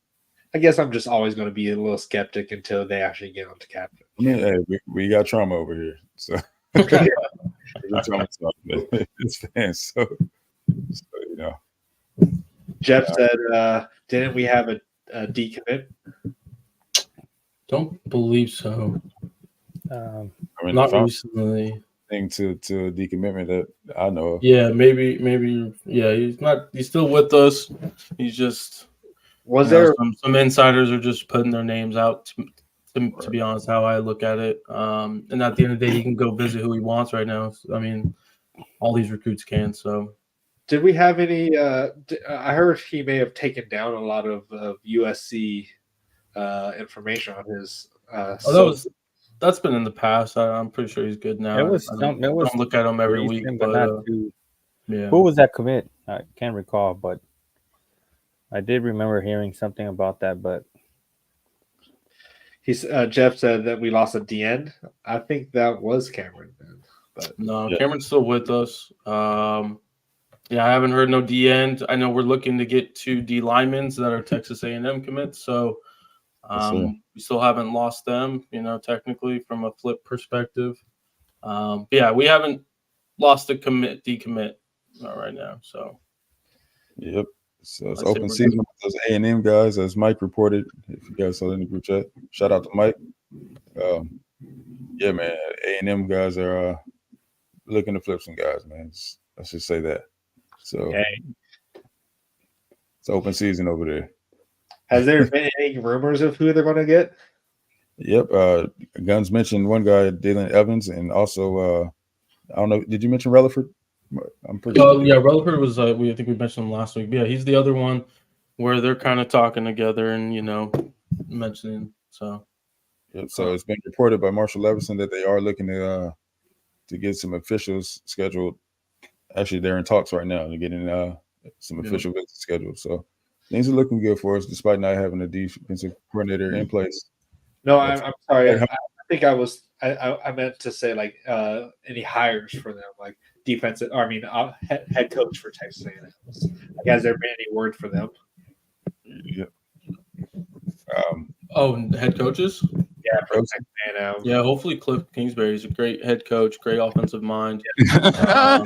C: I guess I'm just always going to be a little skeptic until they actually get onto captain.
A: I mean, hey, we got trauma over here, so it's fans. So
C: Jeff said, "Didn't we have a decommit?"
B: Don't believe so.
A: I mean,
B: Not recently.
A: Thing to decommitment that I know of.
B: Yeah, maybe. Yeah, he's still with us. He's just some insiders are just putting their names out. To be honest, how I look at it, and at the end of the day, he can go visit who he wants right now. I mean, all these recruits can. So,
C: did we have any? I heard he may have taken down a lot of USC information on his.
B: That's been in the past. I'm pretty sure he's good now. I don't look at him every week, but not too.
D: Yeah. Who was that commit? I can't recall, but I did remember hearing something about that. But
C: Jeff said that we lost at the end. I think that was Cameron. But
B: no, Cameron's still with us. I haven't heard no D end. I know we're looking to get 2 D linemen that are Texas A&M commits. So. We still haven't lost them, technically from a flip perspective. We haven't lost a decommit right now. So,
A: yep. So it's open season with those A&M guys, as Mike reported. If you guys saw in the group chat, shout out to Mike. Yeah, man, A&M guys are looking to flip some guys, man. Let's just say that. So it's open season over there.
C: Has there been any rumors of who they're going to get?
A: Yep. Guns mentioned one guy, Dylan Evans, and also I don't know. Did you mention Rutherford? I'm pretty sure.
B: Yeah, Rutherford was. I think we mentioned him last week. Yeah, he's the other one where they're kind of talking together and mentioning. So.
A: Yep. So it's been reported by Marshall Levinson that they are looking to get some officials scheduled. Actually, they're in talks right now. They're getting some official visits scheduled. So. Things are looking good for us, despite not having a defensive coordinator in place.
C: No, I'm sorry. I think I meant to say like any hires for them, like defensive. Or I mean, head coach for Texas A&M. Like, has there been any word for them?
A: Yeah.
B: Head coaches.
C: Yeah, for Texas A&M.
B: Yeah, hopefully Cliff Kingsbury is a great head coach, great offensive mind. I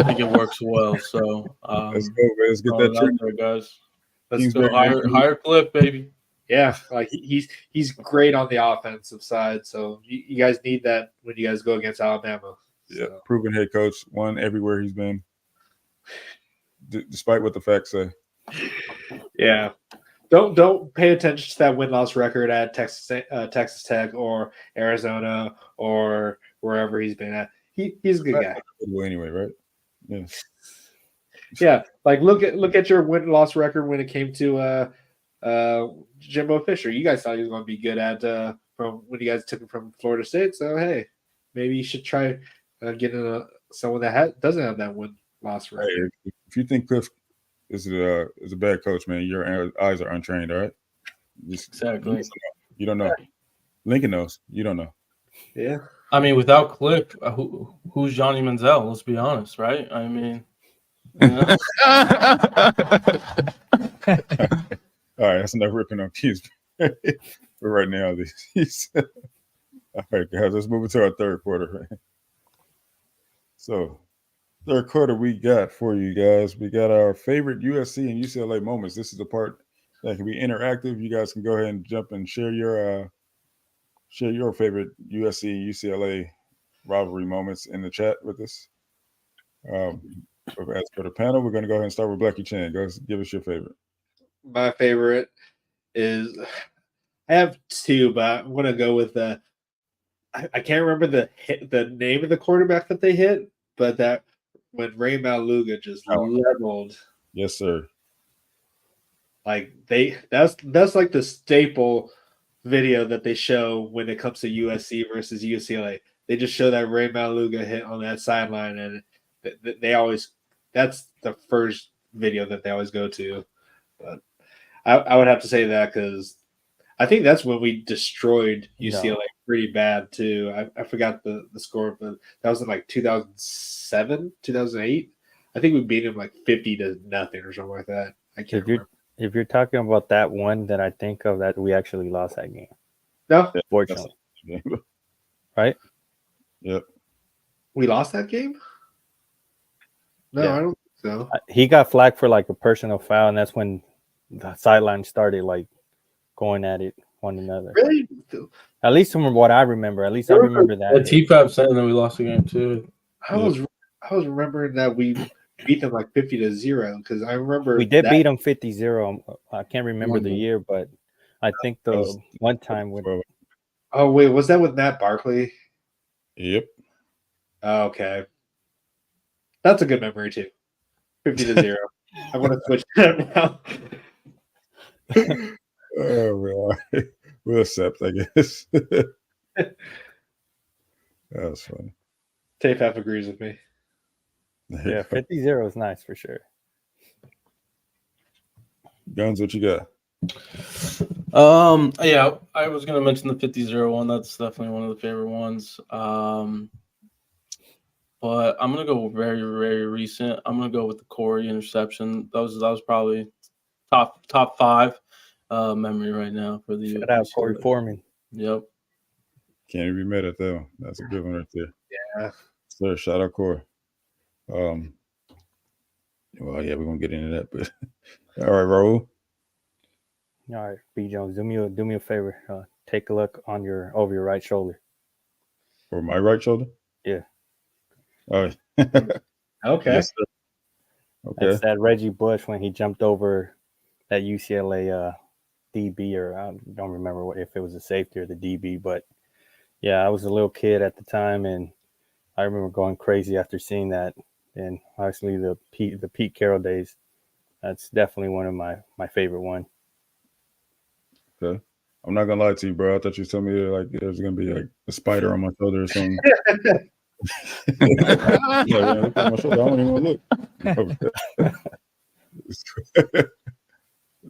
B: think it works well. So
A: let's go, man. Let's get that
B: out there, guys. Let's go hire Cliff, baby.
C: Yeah, like he's great on the offensive side. So you guys need that when you guys go against Alabama.
A: Yeah, proven head coach, won everywhere he's been, despite what the facts say.
C: Yeah. Don't pay attention to that win-loss record at Texas Tech or Arizona or wherever he's been at. He's a good guy.
A: Anyway, right? Yeah.
C: Yeah, like look at your win-loss record when it came to Jimbo Fisher. You guys thought he was going to be good at from when you guys took him from Florida State. So hey, maybe you should try getting someone that doesn't have that win-loss record.
A: Hey, if you think Cliff is a bad coach, man, your eyes are untrained. All right,
B: Exactly.
A: You don't know. Lincoln knows. You don't know.
C: Yeah.
B: I mean, without Cliff, who's Johnny Manziel? Let's be honest, right? I mean, you know?
A: All right, that's enough ripping on keys for right now. All right, guys, let's move into our third quarter. So, third quarter, we got for you guys. We got our favorite USC and UCLA moments. This is the part that can be interactive. You guys can go ahead and jump and share your favorite USC UCLA rivalry moments in the chat with us. As for the panel, we're going to go ahead and start with Blackie Chan. Go give us your favorite.
C: My favorite is I have two, but I'm going to go with I can't remember the name of the quarterback that they hit, but that when Ray Maluga just leveled.
A: Yes, sir.
C: Like that's like the staple video that they show when it comes to USC versus UCLA. They just show that Ray Maluga hit on that sideline, and they always that's the first video that they always go to. But I would have to say that because I think that's when we destroyed UCLA pretty bad too. I forgot the score, but that was in like 2007, 2008. I think we beat them like 50-0 or something like that. I can't remember.
D: If you're talking about that one, then I think of that we actually lost that game.
C: No,
D: Fortunately, right?
A: Yep.
C: We lost that game. No,
D: Yeah.
C: I don't think so.
D: He got flagged for like a personal foul, and that's when the sideline started like going at it one another.
C: Really?
D: At least from what I remember. At least I remember that.
B: TFAB saying that we lost the game too.
C: I was remembering that we beat them like 50-0 because I remember
D: We did beat them 50-0. I can't remember the year, but I think the one time when
C: Oh wait, was that with Matt Barkley?
A: Yep.
C: Oh, okay, that's a good memory too. 50-0. I want to switch that now.
A: Oh, well, we'll accept, I guess. That was funny.
C: TFAF agrees with me.
D: yeah, 50-0 is nice for sure.
A: Guns, what you got?
B: Yeah, I was gonna mention the 50-0 one. That's definitely one of the favorite ones. But I'm gonna go very, very recent. I'm gonna go with the Corey interception. That was probably top 5 memory right now for the
D: Shout out Corey Foreman.
B: Yep.
A: Can't even be mad at that one. That's a good one right there.
C: Yeah.
A: Sir, shout out Corey. Well, yeah, we're gonna get into that, but all right, Raul.
D: All right, B Jones, do me a favor. Take a look over your right shoulder.
A: Or my right shoulder?
D: Yeah.
A: Oh,
C: Okay.
A: yes, sir. Okay.
D: That's that Reggie Bush when he jumped over that UCLA DB, or I don't remember if it was a safety or the DB, but yeah, I was a little kid at the time, and I remember going crazy after seeing that. And obviously the Pete Carroll days, that's definitely one of my favorite one.
A: Okay. I'm not gonna lie to you, bro. I thought you told me like there's gonna be like a spider on my shoulder or something. Yeah, look at my shoulder. I don't even want to look.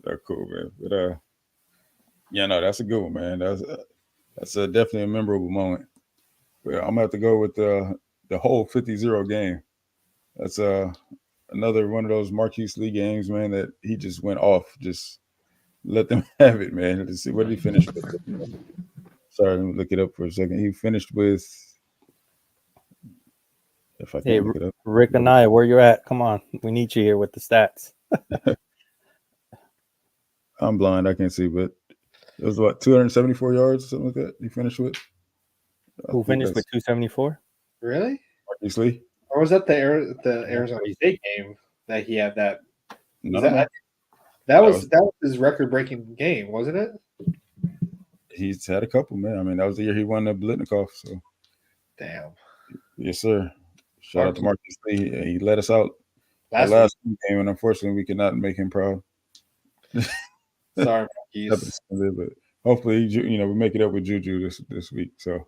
A: That's cool, man. But yeah, no, that's a good one, man. That's definitely a memorable moment. But I'm gonna have to go with the whole 50-0 game. That's another one of those Marquise Lee games, man, that he just went off. Just let them have it, man. Let's see, what did he finish with? Sorry, let me look it up for a second. He finished with, if I can look it up.
D: Rick and I, where you at? Come on, we need you here with the stats.
A: I'm blind, I can't see, but it was what, 274 yards, something like that. He finished with.
D: Who finished with 274?
C: Really?
A: Marquise Lee.
C: Or was that the Arizona State game that he had that?
A: No.
C: That was his record-breaking game, wasn't it?
A: He's had a couple, man. I mean, that was the year he won the Blitnikoff. So,
C: damn.
A: Yes, sir. Shout out to Marquise Lee. He let us out
C: last
A: game, and unfortunately, we could not make him proud.
C: Sorry,
A: Happy
C: Marquise.
A: Sunday, but hopefully, we make it up with Juju this week. So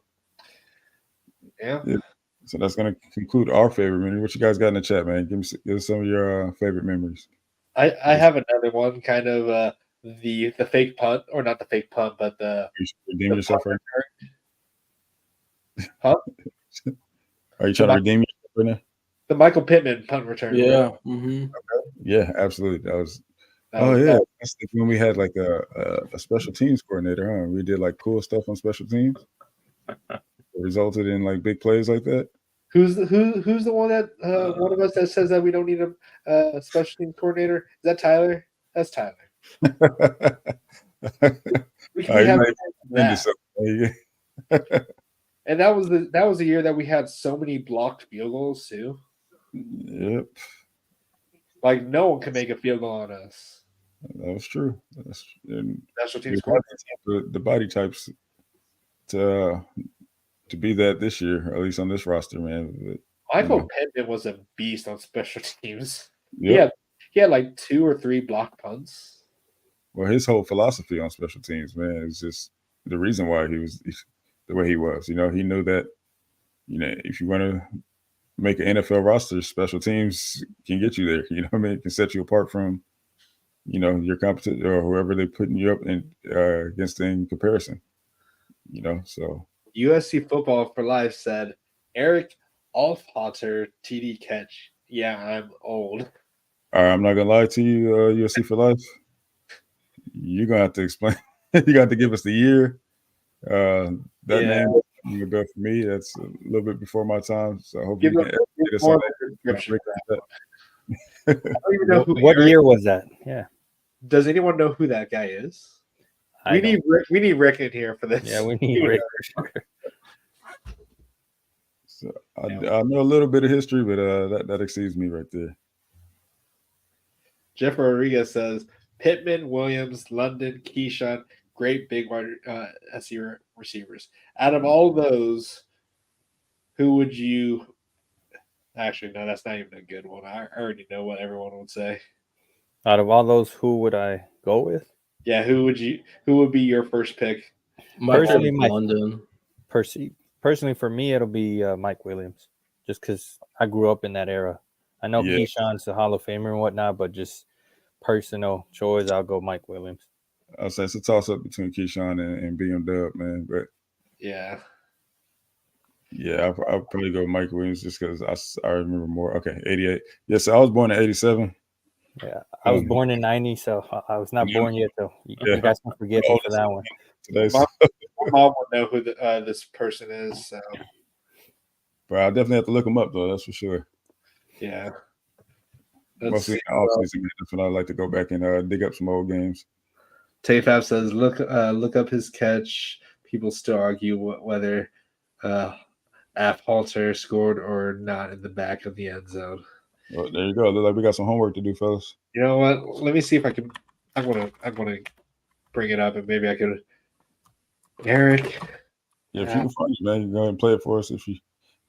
C: Yeah.
A: yeah. So that's gonna conclude our favorite memory. What you guys got in the chat, man? Give us some of your favorite memories.
C: I have another one, kind of the fake punt, or not the fake punt, but
A: You should redeem yourself right
C: huh?
A: now. Are you trying to redeem yourself right now?
C: The Michael Pittman punt return.
B: Yeah. Mm-hmm.
A: Yeah, absolutely. That was.
C: That
A: Oh
C: was-
A: yeah,
C: that-
A: that's when we had like a special teams coordinator, huh? We did like cool stuff on special teams. It resulted in like big plays like that.
C: Who's the one that one of us that says that we don't need a special team coordinator? Is that Tyler? That's Tyler. We
A: You
C: have
A: might end
C: that.
A: yourself.
C: And that was the year that we had so many blocked field goals too.
A: Yep,
C: Like no one could make a field goal on us.
A: that was true. And
C: Special
A: we
C: teams
A: have the body types to be that this year, at least on this roster, man. But,
C: Michael Pittman was a beast on special teams.
A: yep.
C: He had like 2 or 3 blocked punts.
A: Well, his whole philosophy on special teams, man, is just the reason why he was the way he was. He knew that, if you want to make an NFL roster, special teams can get you there. You know what I mean? It can set you apart from, your competition or whoever they're putting you up in against in comparison. So
C: USC Football for Life said, Eric Alfhotter TD catch. Yeah, I'm old.
A: I'm not gonna lie to you, USC for life. You're gonna have to explain. You got to give us the year. That name is good for me. That's a little bit before my time. So I hope you can educate us on that.
C: I don't even know who
D: What year was that? Yeah.
C: Does anyone know who that guy is? We need Rick in here for this.
D: Yeah, we need Rick for sure.
A: So I know a little bit of history, but that exceeds me right there.
C: Jeff Rodriguez says Pittman, Williams, London, Keyshawn, great big wide SC receivers. Out of all those, who would you? Actually, no, that's not even a good one. I already know what everyone would say.
D: Out of all those, who would I go with?
C: Yeah, who would be your first pick?
D: Personally,
B: London.
D: Personally, for me, it'll be Mike Williams, just because I grew up in that era. I know Keyshawn's a Hall of Famer and whatnot, but just personal choice, I'll go Mike Williams.
A: I'll say it's a toss up between Keyshawn and BM Dub, man. But
C: yeah,
A: I'll probably go Mike Williams just because I remember more. Okay, 88. Yes, I was born in 87.
D: Yeah, I was born in 90, so I was not born yet, though. You guys can forgive me for that one.
C: My mom would know who this person is. So.
A: But I'll definitely have to look him up, though. That's for sure.
C: Yeah.
A: Mostly in the offseason, that's when I like to go back and dig up some old games.
C: Tayfab says, look up his catch. People still argue whether Halter scored or not in the back of the end zone.
A: Well, there you go. Look like we got some homework to do, fellas.
C: You know what? Let me see if I can. I'm gonna bring it up, and maybe I could. Eric.
A: Yeah, if you can find it, man, you can go ahead and play it for us if you.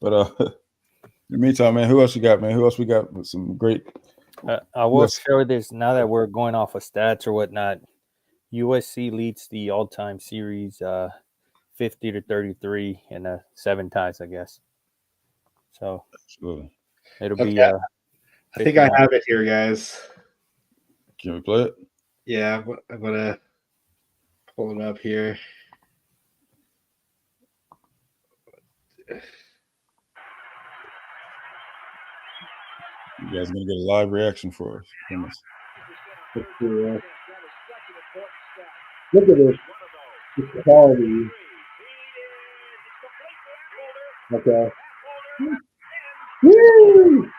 A: But in the meantime, man, who else you got, man? Who else we got with some great?
D: I will share this now that we're going off of stats or whatnot. USC leads the all-time series 50-33 and 7 ties, I guess. So
A: absolutely,
D: it'll be.
C: I think I have it here, guys.
A: Can we play it?
C: Yeah, I'm gonna pull it up here.
A: You guys are gonna get a live reaction for us.
C: Look at this. The quality. Okay. Woo!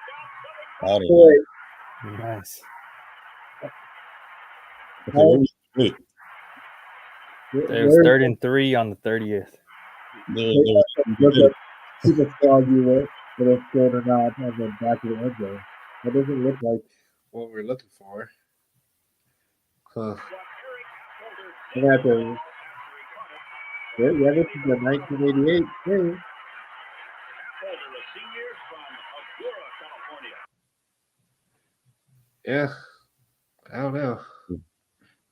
D: Nice.
A: Okay, wait.
D: There's 3rd and 3 on the 30th.
C: See the squad you with, but it's scored or not on the back of the end zone. That doesn't look like what we're looking for. Huh. I'm gonna have to. Yeah, this is the 1988 thing. Yeah, I don't know.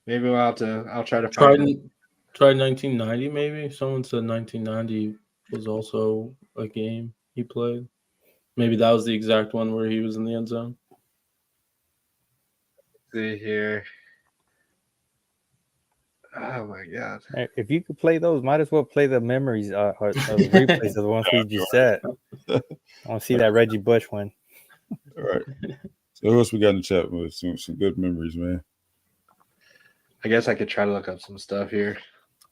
C: Maybe I'll try to
B: Tried
C: find it.
B: tried 1990 maybe. Someone said 1990 was also a game he played. Maybe that was the exact one where he was in the end zone.
C: See here. Oh my god.
D: Hey, if you could play those, might as well play the memories or the replays of the ones we just said. I want to see that Reggie Bush one.
A: All right. So who else we got in the chat with some good memories, man?
C: I guess I could try to look up some stuff here.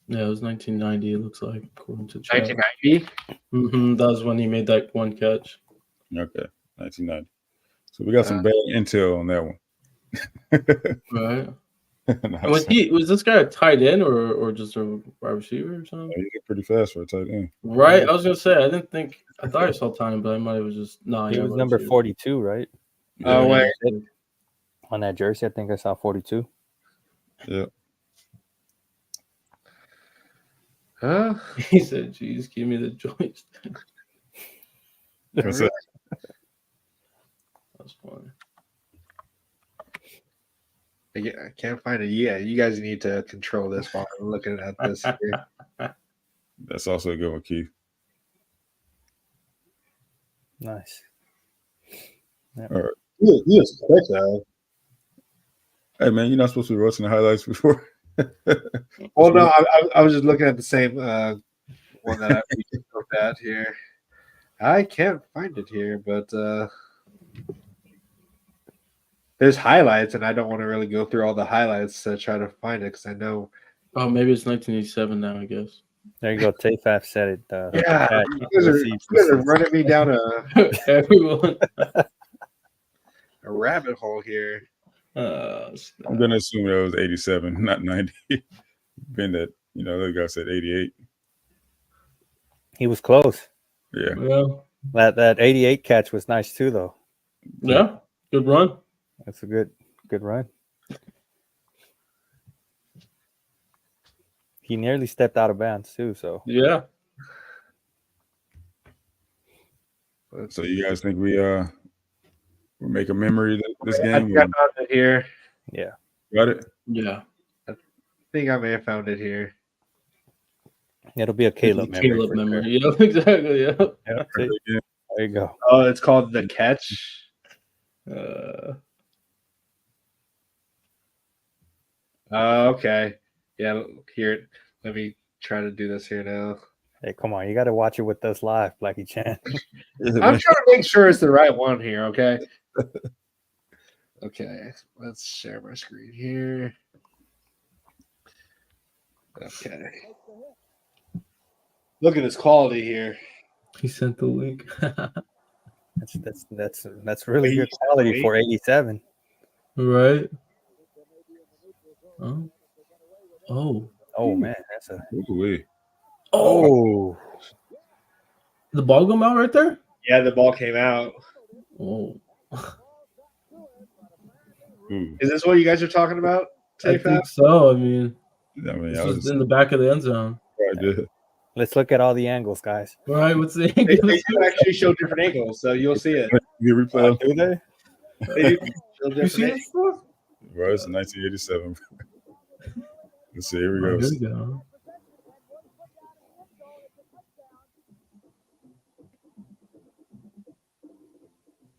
B: Yeah, it was 1990. It looks like according to chat.
C: 1990.
B: That was when he made that one catch.
A: Okay, 1990. So we got some bad intel on that one.
B: Right.
A: Nice.
B: Was this guy a tight end or just a wide receiver or something?
A: He did pretty fast for a tight end.
B: Right. I was gonna say I thought I saw time, but I might have just
D: He was number 42, right?
C: Oh wait.
D: On that jersey, I think I saw 42.
A: Yeah.
C: Huh?
B: He said, "Geez, give me the joystick."
A: What's that?
B: That's funny.
C: I can't find it. Yeah, you guys need to control this while I'm looking at this here.
A: That's also a good one, Keith.
D: Nice.
A: All right.
C: He was quick though.
A: Hey, man, you're not supposed to be watching the highlights before.
C: Well, no, I was just looking at the same one that I looked at here. I can't find it here, but there's highlights, and I don't want to really go through all the highlights to try to find it because I know.
B: Oh, maybe it's 1987 now. I guess.
D: There you go. Tafaf said it.
C: Yeah, you guys are running me down
B: Everyone.
C: a rabbit hole here.
A: I'm gonna assume that was 87, not 90. Being that the other guy said 88.
D: He was close.
A: Yeah.
B: Yeah.
D: That 88 catch was nice too, though.
B: Yeah. Good run.
D: That's a good run. He nearly stepped out of bounds too. So
B: yeah.
A: So you guys think we make a memory this
C: I
A: game?
C: think I found it here.
D: Yeah.
A: Got it?
B: Yeah.
C: I think I may have found it here.
D: It'll be a Caleb memory.
B: Caleb memory. Sure. Yeah, exactly. Yeah.
D: Yep, there you go.
C: Oh, it's called The Catch. Okay. Yeah, here. Let me try to do this here now.
D: Hey, come on. You got to watch it with us live, Blackie Chan.
C: I'm trying to make sure it's the right one here, okay? Okay, let's share my screen here. Okay. Look at this quality here.
B: He sent the link.
D: That's really good quality for 87.
B: Right. Oh
D: man, that's a
B: The ball come out right there?
C: Yeah, the ball came out.
B: Oh.
C: Is this what you guys are talking about?
B: I think so. I mean
A: this
B: was in the back of the end zone.
D: Let's look at all the angles, guys.
B: All right, what's the
C: angle? They do actually show different angles, so you'll see it.
A: You replay?
D: Do they?
C: They do show different
B: you see this before?
A: Right, it's 1987. Let's see. Here we go.
B: Here we go.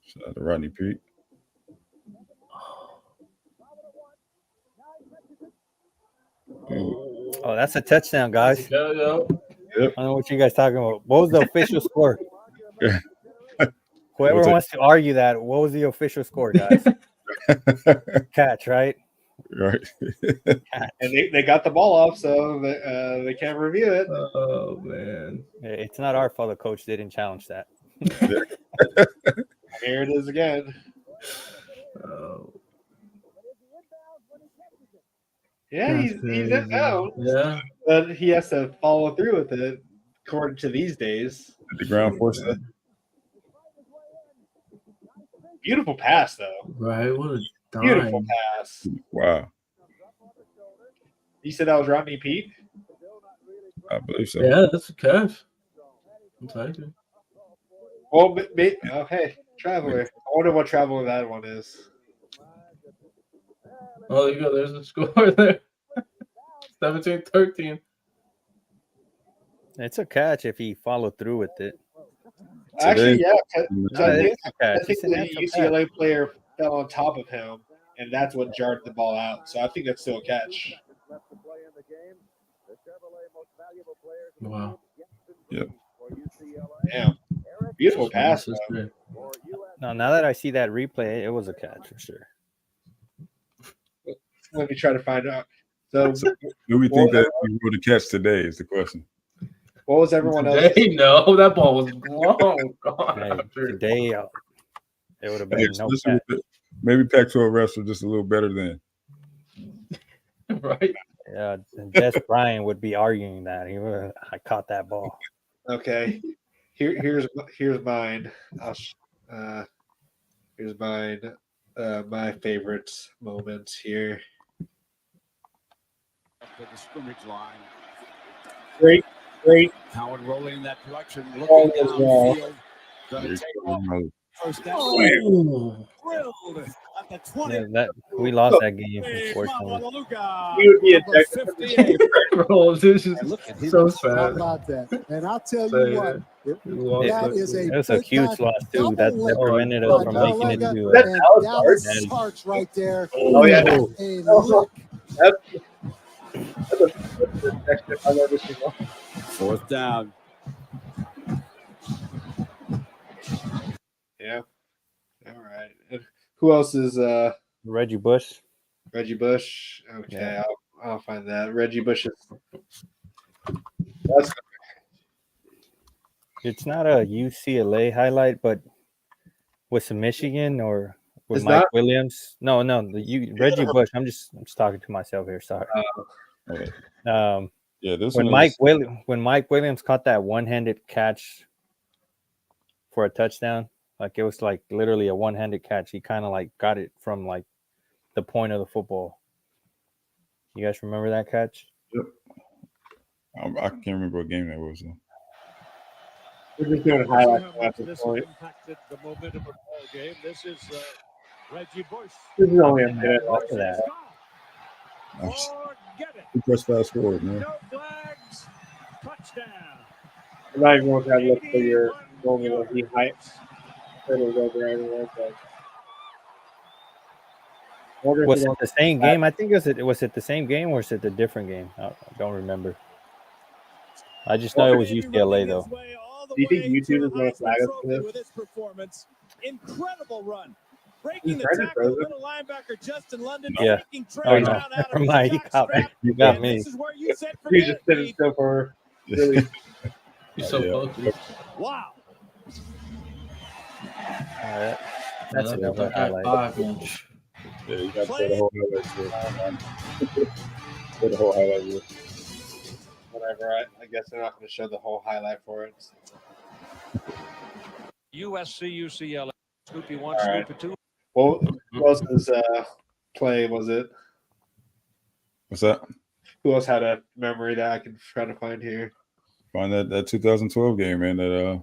A: Shout out to Rodney Pete.
D: Oh, that's a touchdown, guys.
B: Yeah.
A: Yep.
D: I don't know what you guys talking about. What was the official score? Whoever wants to argue that, what was the official score, guys? Catch, right?
A: Right.
D: Catch.
C: And they got the ball off, so they can't review it.
B: Oh, man.
D: It's not our fault the coach didn't challenge that.
C: Here it is again.
B: Oh.
C: Yeah, he's in bounds.
B: Yeah.
C: But he has to follow through with it, according to these days.
A: The ground force that.
C: Beautiful pass, though.
B: Right. What a dime.
C: Beautiful pass.
A: Wow.
C: You said that was Rodney Pete?
A: I believe so.
B: Yeah, that's a catch. I'm taking.
C: Well, hey, Traveler. I wonder what Traveler that one is.
B: Oh, there you go. There's a score there. 17-13.
D: It's a catch if he followed through with it.
C: Actually, yeah. 'cause
D: No,
C: I
D: it's
C: think,
D: a catch.
C: I think
D: It's a
C: the
D: natural
C: UCLA
D: catch.
C: player fell on top of him, and that's what jarred the ball out. So I think that's still a catch.
B: Wow.
A: Yep.
C: Damn. Beautiful pass,
B: This is
C: though.
B: great.
D: No, now that I see that replay, it was a catch for sure.
C: Let me try to find out. So,
A: Do we think that he wrote a catch today is the question.
C: what was everyone else?
B: Today, no, that ball was long gone.
D: Hey,
B: after.
D: today, it would have
A: Hey,
D: been no
A: especially
D: catch.
A: with maybe Pac-12 refs were just a little better than.
B: Right?
D: Des Bryant would be arguing that. I caught that ball.
C: Okay. Here's mine. Here's mine. My favorite moments here.
E: Up to the scrimmage line.
C: Great.
E: Howard rolling in that direction,
C: Oh,
E: looking
C: as well.
E: downfield. Gonna take off first down.
B: Oh,
E: Drilled at the 20.
D: Yeah, we lost that game,
E: Hey,
D: unfortunately.
E: Mamaluga,
C: He would be
E: number
C: ejected from the
E: 58.
B: bro, this is
E: And look at his
B: so
F: How
B: sad.
F: about that? And I'll tell
B: Say
F: you what,
B: it. We lost
F: that
B: that
F: is
B: game.
F: a
D: It was a
F: big
D: huge
F: time
D: loss too. That
F: double
D: prevented
B: lick
D: us from
F: by
D: making it
F: Balaga
D: to.
C: That's
F: and
C: Dallas
F: Dallas
D: Starks.
F: Starks right there.
C: Oh, yeah.
F: What a lick.
C: That's the next tip I've ever seen.
E: Fourth down.
C: Yeah. All right. And who else is
D: Reggie Bush.
C: Reggie Bush? Okay,
D: Yeah.
C: I'll find that. Reggie Bush is.
D: It's not a UCLA highlight, but with Michigan or with
C: It's
D: Mike
C: not?
D: Williams. No, Reggie Bush. I'm just talking to myself here. Sorry.
A: Yeah, this
D: When
A: one
D: Mike Williams caught that one-handed catch for a touchdown, like it was like literally a one-handed catch. He kind of like got it from like the point of the football. You guys remember that catch?
A: Yep. I can't remember what game that was. Though.
C: We're just doing highlights at this
E: This
C: point.
E: has impacted the momentum of the ball game. This is Reggie Bush.
C: This is only a minute.
D: Look at that.
A: Nice.
E: Forget it.
A: You press fast forward, man.
E: No flags. Touchdown.
C: I'm not even going to try to look for your moment where he hurdles over everyone. But
D: Was it the same game? I think was it the same game or was it a different game? I don't remember. I just know it was UCLA though.
C: Do you think YouTube is going to flag us for this?
E: With his performance, incredible run,
C: He's
E: breaking the
C: trying to
E: tackle,
C: throw them.
E: little linebacker Justin London,
D: Yeah.
E: taking
D: Oh
E: Trey
D: no,
E: Brown out
D: never
E: of his
D: mind.
E: jockstrap.
D: You got
E: And
D: me.
E: This is where you said
C: He's
E: forget
C: just
E: it,
C: sitting
E: Pete.
C: still for really.
B: He's so
A: Yeah.
B: focused.
E: Wow.
D: All right. That's
B: That
D: another
B: high
D: highlight.
B: five, man.
A: Yeah, you got to play the whole highlight. Play the whole highlight. Reel.
C: Whatever. I guess they're not going to show the whole highlight for it.
E: USC, UCLA. Scoopy 1,
C: All right.
E: Scoopy 2.
C: Well, who else was play? Was it?
A: What's that?
C: Who else had a memory that I can try to find here?
A: Find that 2012 game, man. That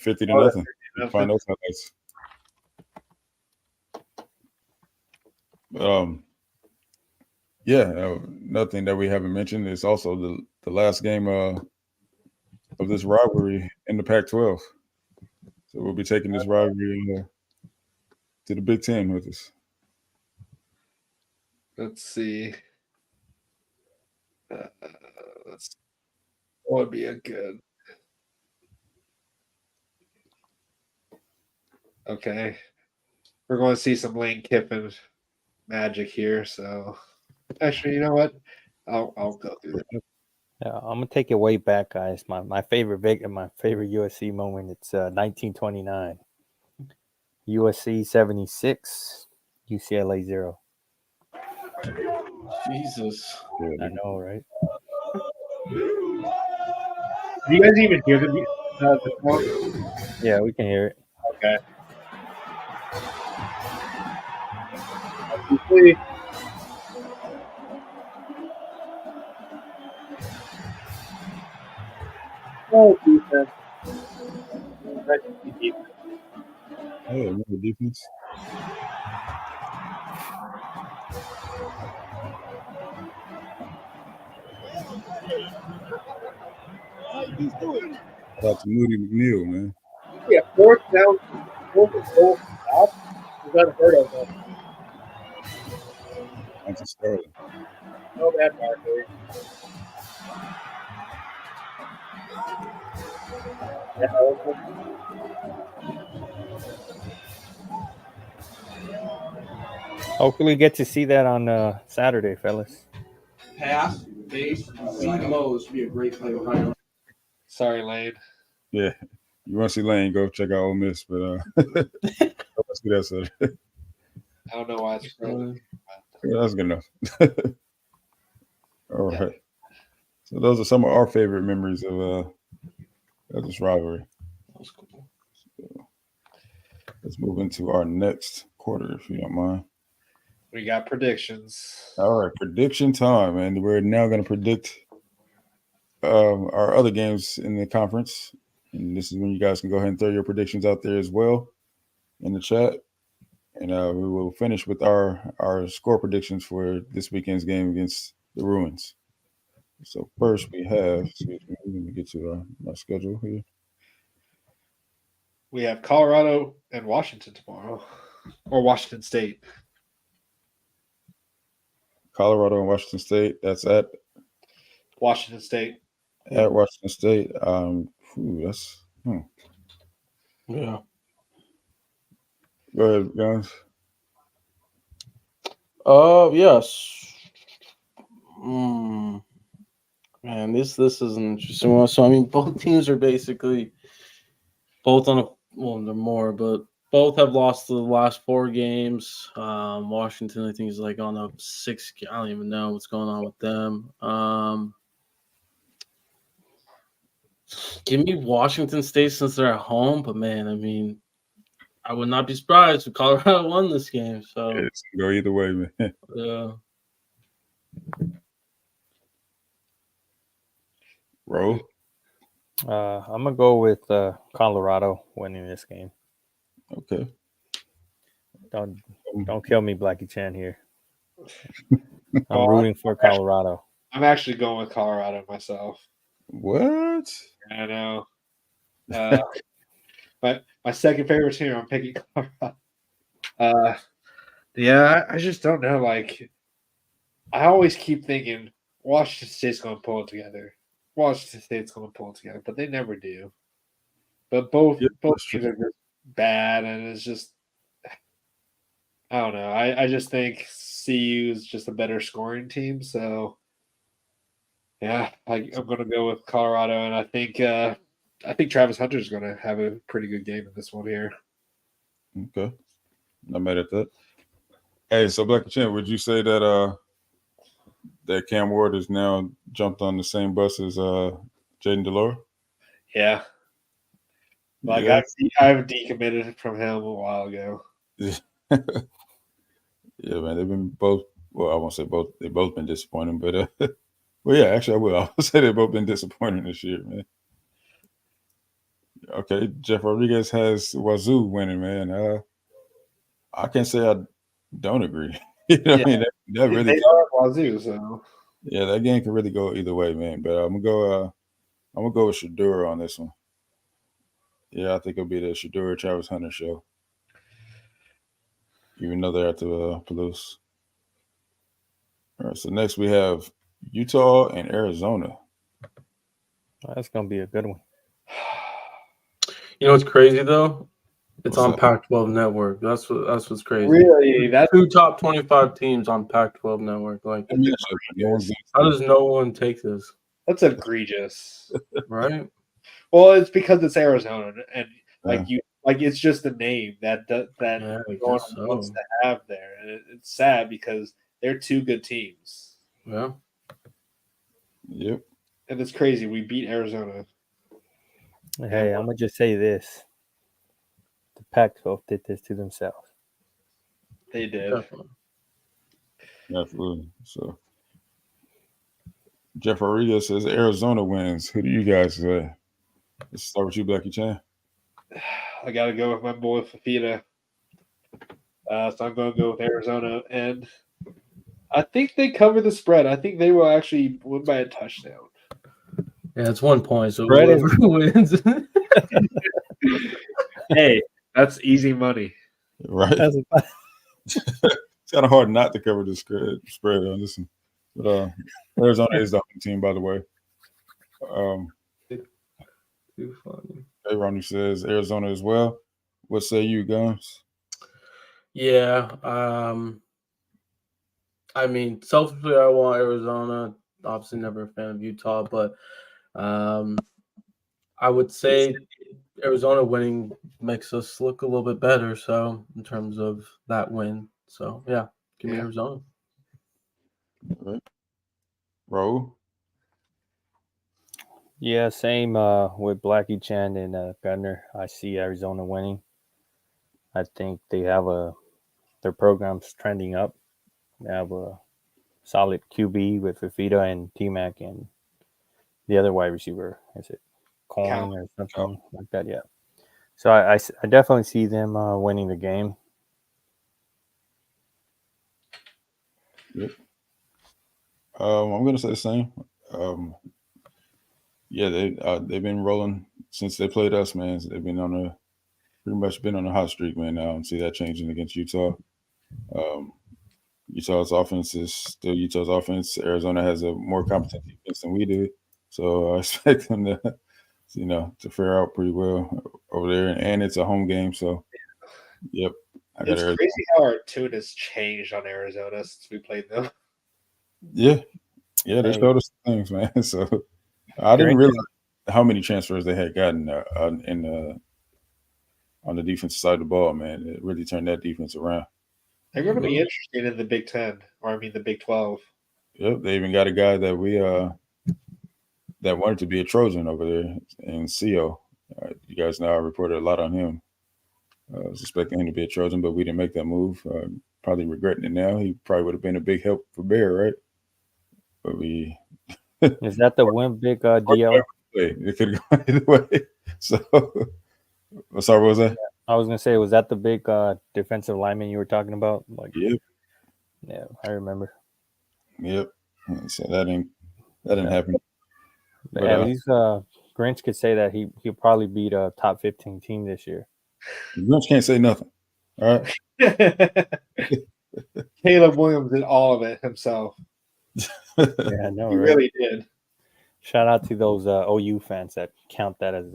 A: 50 to
C: Oh,
A: nothing.
C: that 50 to
A: Find
C: nothing.
A: those highlights. Yeah, nothing that we haven't mentioned is also the last game of this rivalry in the Pac-12. So we'll be taking this rivalry to the Big Ten with us.
C: Let's see. What would be a good? Okay, we're going to see some Lane Kiffin magic here. So, actually, you know what? I'll go through that.
D: Yeah, I'm gonna take it way back, guys. My favorite USC moment. It's 1929. USC 76, UCLA 0.
B: Jesus.
D: I know, right?
C: Do you guys even hear the song?
D: Yeah, we can hear it.
C: Okay. Obviously, oh, defense. Nice to see defense.
A: Oh, another defense. Shout out to Moody McNeil, man.
C: Yeah, fourth down, fourth and goal. Is unheard of.
A: Onto Sterling.
C: No bad marker.
D: Hopefully, get to see that on Saturday, fellas.
B: Pass, base, C Mo's be a great play behind.
C: Sorry, Lane.
A: Yeah. You want to see Lane, go check out Ole Miss, but let's do that. So
C: I don't know why it's crazy.
A: yeah, that's good enough. All right. So those are some of our favorite memories of this rivalry.
B: That's cool.
A: So let's move into our next quarter, if you don't mind.
C: We got predictions.
A: All right, prediction time, and we're now going to predict our other games in the conference. And this is when you guys can go ahead and throw your predictions out there as well in the chat. And we will finish with our score predictions for this weekend's game against the Bruins. So first we have, excuse me, let me get to my schedule here.
C: We have Colorado and Washington tomorrow, or Washington State.
A: Colorado and Washington State. That's at
C: Washington State.
A: Washington State. That's
B: Yeah.
A: Go ahead, guys.
B: Yes. Man, this is an interesting one. So I mean, both teams are basically both on they're more, but both have lost the last 4 games. Washington, I think, is like on a 6. I don't even know what's going on with them. Give me Washington State since they're at home, but man, I mean, I would not be surprised if Colorado won this game. So
A: It's go either way, man.
B: yeah.
A: Roll.
D: I'm gonna go with Colorado winning this game.
A: Okay.
D: Don't kill me, Blackie Chan here. I'm rooting for Colorado.
C: I'm actually going with Colorado myself.
A: What?
C: I know. My second favorite team, I'm picking Colorado. Yeah, I just don't know. Like, I always keep thinking Washington State's going to pull it together. Washington State's going to pull it together, but they never do. But both teams are just bad, and it's just I don't know. I just think CU is just a better scoring team. So yeah, I'm going to go with Colorado, and I think Travis Hunter is going to have a pretty good game in this one here.
A: Okay. Not mad at that. Hey, so Blackie Chan, would you say that that Cam Ward has now jumped on the same bus as Jaden Delore?
C: Yeah. Like
A: Yeah.
C: I've decommitted from him a while ago.
A: Yeah, man. They've been both. Well, I won't say both. They've both been disappointing, but well, yeah. Actually, I will. I'll say they've both been disappointing this year, man. Okay, Jeff Rodriguez has Wazoo winning, man. I can't say I don't agree. You know what I mean? That really.
C: They are Wazoo, so
A: Yeah, that game can really go either way, man. But I'm gonna go with Shadura on this one. Yeah, I think it'll be the Shadura Travis Hunter show. Even though they're at the Palouse. All right, so next we have Utah and Arizona.
D: That's gonna be a good one.
B: You know what's crazy though? It's
A: What's
B: on
A: up?
B: Pac-12 Network. That's what's crazy.
C: really that's
B: 2 top 25 teams on Pac-12 Network. Like, how does no one take this?
C: egregious.
B: Right?
C: Well, it's because it's Arizona, and
A: Yeah.
C: it's just the name that
B: Yeah, I
C: no one
B: guess so.
C: wants to have there, and it's sad because they're 2 good teams,
B: Yeah.
A: Yep.
C: and it's crazy. We beat Arizona.
D: Hey, I'm gonna just say this: the Pac-12 did this to themselves.
C: They did.
B: Definitely.
A: Absolutely. So Jeff Rodriguez says Arizona wins. Who do you guys say? Let's start with you, Blackie Chan.
C: I got to go with my boy Fafita. So I'm going to go with Arizona, and I think they covered the spread. I think they will actually win by a touchdown.
B: Yeah, it's 1 point, so
D: Spread is-
B: whoever wins.
C: Hey, that's easy money.
A: Right?
D: That's
A: It's kind of hard not to cover the spread on this one. But Arizona is the home team, by the way.
B: Too funny.
A: Hey, Ronnie says Arizona as well. What say you, Guns?
B: Yeah. I mean, selfishly, I want Arizona. Obviously, never a fan of Utah, but I would say Arizona winning makes us look a little bit better. So, in terms of that win, so yeah, give me
C: Yeah.
B: Arizona.
A: Right. Raul?
D: Yeah, same with Blackie Chan and Gardner. I see Arizona winning. I think they have their program's trending up. They have a solid QB with Fafita and T-Mac and the other wide receiver. Is it Coin or something like that? Yeah. So I definitely see them winning the game.
A: Yep. I'm gonna say the same. Yeah, they've been rolling since they played us, man. They've been pretty much been on a hot streak, man. I don't see that changing against Utah. Utah's offense is still Utah's offense. Arizona has a more competent defense than we do, so I expect them to, to fare out pretty well over there. And it's a home game, so yep.
C: It's crazy how our tune has changed on Arizona since we played them.
A: Yeah, they
D: Hey.
A: showed us things, man. So I didn't realize how many transfers they had gotten on the defensive side of the ball, man. It really turned that defense around.
C: They're going to be interesting in the Big 10, or I mean the Big 12.
A: Yep, they even got a guy that we that wanted to be a Trojan over there in CO. You guys know I reported a lot on him. I was expecting him to be a Trojan, but we didn't make that move. Probably regretting it now. He probably would have been a big help for Bear, right? But we
D: Is that the one big DL?
A: It could have gone either way. So, sorry, what was that?
D: I was gonna say, was that the big defensive lineman you were talking about? Like,
A: Yep.
D: Yeah, I remember.
A: Yep. So that didn't happen.
D: But at least Grinch could say that he'll probably beat a top 15 team this year.
A: Grinch can't say nothing. All right.
C: Caleb Williams did all of it himself.
D: Yeah, I know.
C: He
D: right?
C: really did.
D: Shout out to those OU fans that count that as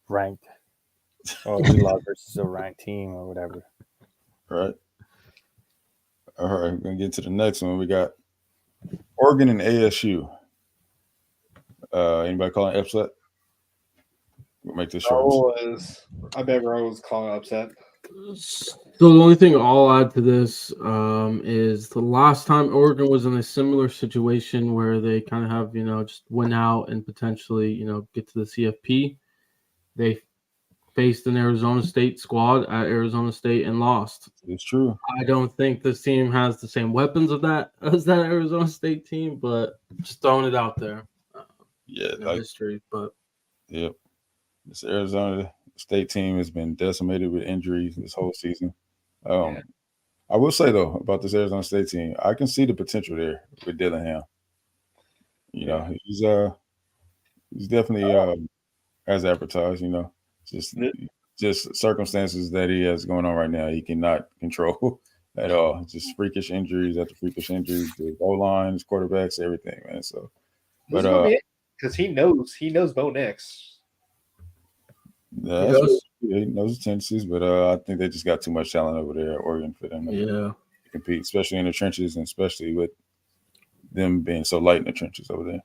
D: ranked, or we lost versus a ranked team or whatever.
A: Right. All right. We're gonna get to the next one. We got Oregon and ASU. Anybody calling upset? We'll make this short.
C: I bet Raul was calling upset.
B: So the only thing I'll add to this is the last time Oregon was in a similar situation where they kind of have, just win out and potentially, get to the CFP. They faced an Arizona State squad at Arizona State and lost.
A: It's true.
B: I don't think this team has the same weapons as that Arizona State team, but just throwing it out there.
A: Yeah,
B: history, but
A: yep. This Arizona State team has been decimated with injuries this whole season. I will say though about this Arizona State team, I can see the potential there with Dillingham. He's definitely as advertised. Just circumstances that he has going on right now, he cannot control at all. Just freakish injuries after freakish injuries, the goal line, his quarterbacks, everything, man. So, but
C: because he knows Bo Nix.
A: Yeah, he knows his tendencies, but I think they just got too much talent over there at Oregon for them to compete, especially in the trenches and especially with them being so light in the trenches over there.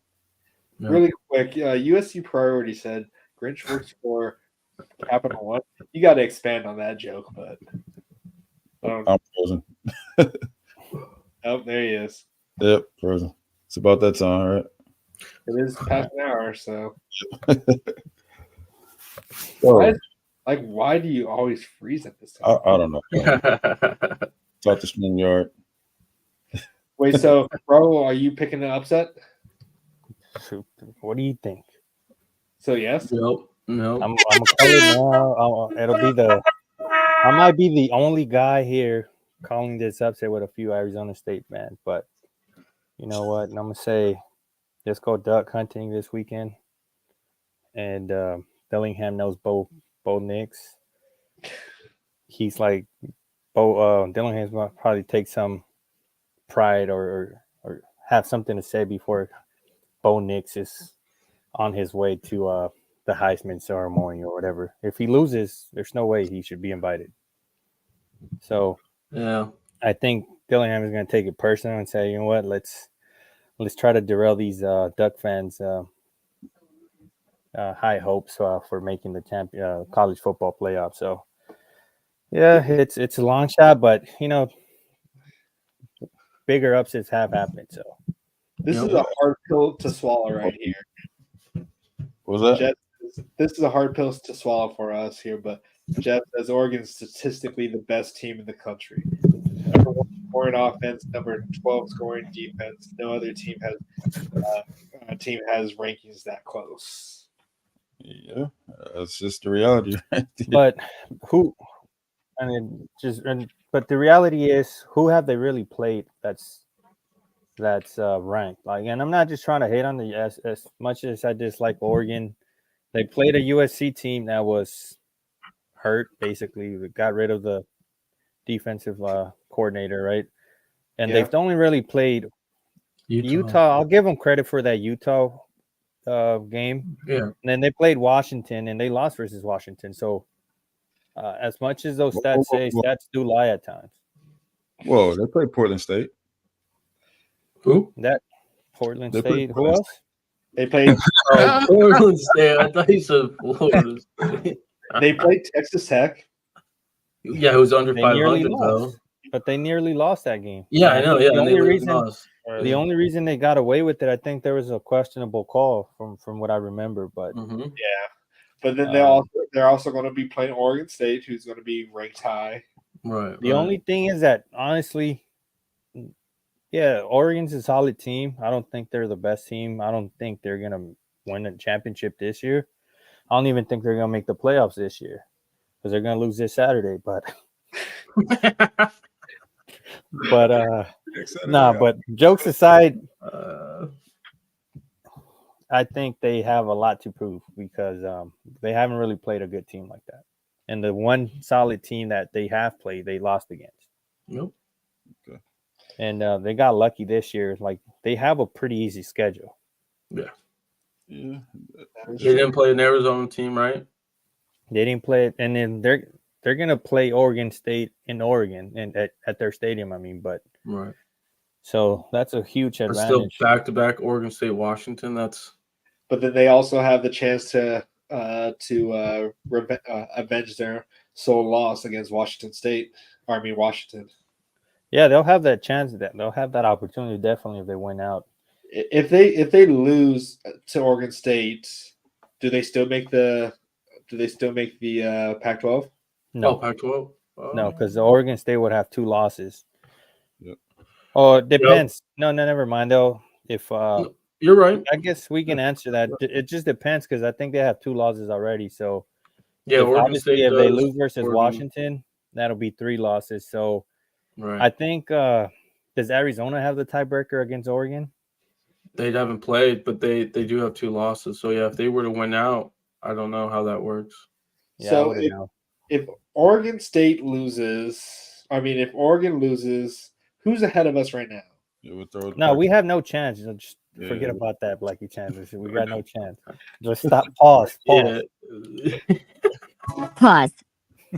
C: Yeah. Really quick, USC Priority said Grinch works for Capital One. You got to expand on that joke, but
A: I'm frozen.
C: Oh, there he is.
A: Yep, frozen. It's about that time, right?
C: It is past an hour, so. Why do you always freeze at this time?
A: I don't know. Talk to Spring Yard.
C: Wait, so Raul, are you picking an upset?
D: What do you think?
C: So yes.
B: No.
D: I'm gonna call it now. I might be the only guy here calling this upset with a few Arizona State fans, but you know what? I'm gonna say, let's go duck hunting this weekend. And Dillingham knows Bo Nix. He's like Dillingham's gonna probably take some pride or have something to say before Bo Nix is on his way to the Heisman ceremony or whatever. If he loses, there's no way he should be invited. So
B: Yeah.
D: I think Dillingham is going to take it personal and say, you know what, let's try to derail these Duck fans' high hopes for making the college football playoff. So yeah, it's a long shot, but you know, bigger upsets have happened. So
C: This is a hard pill to swallow right here.
A: What was that?
C: Jeff, this is a hard pill to swallow for us here, but Jeff says Oregon's statistically the best team in the country. Number 1 scoring offense, number 12 scoring defense. No other team has rankings that close.
A: Yeah, that's just the reality. Right there.
D: but but the reality is, who have they really played that's ranked? Like, and I'm not just trying to hate on the as much as I dislike Oregon. They played a USC team that was hurt, basically. We got rid of the defensive coordinator, right? And they've only really played Utah. I'll give them credit for that Utah game.
B: Yeah.
D: And then they played Washington, and they lost versus Washington. So as much as those stats say, stats do lie at times.
A: Whoa, they played Portland State.
B: Who?
D: That Portland
A: They played
D: State. Who
A: Portland
D: else?
C: They played
B: Portland State. I thought you said Florida State.
C: they played Texas Tech.
B: Yeah, it was under
D: They nearly
B: 500 though.
D: lost, but they nearly lost that game.
B: Yeah, I know. Yeah,
D: The
B: and they
D: only reason
B: lost.
D: the only reason they got away with it, I think there was a questionable call from what I remember. But
B: Mhm.
C: Yeah, but then they're also going to be playing Oregon State, who's going to be ranked high.
B: Right.
D: the only thing is that, honestly, yeah, Oregon's a solid team. I don't think they're the best team. I don't think they're gonna win a championship this year. I don't even think they're gonna make the playoffs this year because they're gonna lose this Saturday. But but jokes aside, I think they have a lot to prove because they haven't really played a good team like that. And the one solid team that they have played, they lost against.
B: Nope.
A: Okay.
D: And they got lucky this year. Like, they have a pretty easy schedule.
B: Yeah.
A: Yeah.
B: They didn't play an Arizona team, right?
D: They didn't play it, and then they're gonna play Oregon State in Oregon and at their stadium. I mean, but
B: Right.
D: so that's a huge
B: But
D: advantage.
B: still back to back Oregon State, Washington. That's
C: But then they also have the chance to avenge their sole loss against Washington State. Washington.
D: Yeah, they'll have that chance. They'll have that opportunity definitely if they win out.
C: If they lose to Oregon State, do they still make the Pac-12?
D: No,
B: Pac-12.
D: no, because Oregon State would have 2 losses.
A: Yep.
D: Oh, it depends. No, never mind though. If
B: You're right.
D: I guess we can answer that. It just depends because I think they have 2 losses already. So
B: Yeah, Oregon
D: obviously,
B: State
D: if they
B: does.
D: lose versus
B: Oregon.
D: Washington, that'll be 3 losses. So
B: Right.
D: I think does Arizona have the tiebreaker against Oregon?
B: They haven't played, but they do have 2 losses. So yeah, if they were to win out, I don't know how that works.
D: Yeah, I
C: So
D: wouldn't know.
C: if Oregon State loses, if Oregon loses, who's ahead of us right now?
A: Yeah, we'll throw it
D: No,
A: back.
D: we have no chance. Just forget
A: Yeah.
D: about that, Blackie Chandler. We got no chance. Just stop. Pause.
B: Yeah.
G: Pause.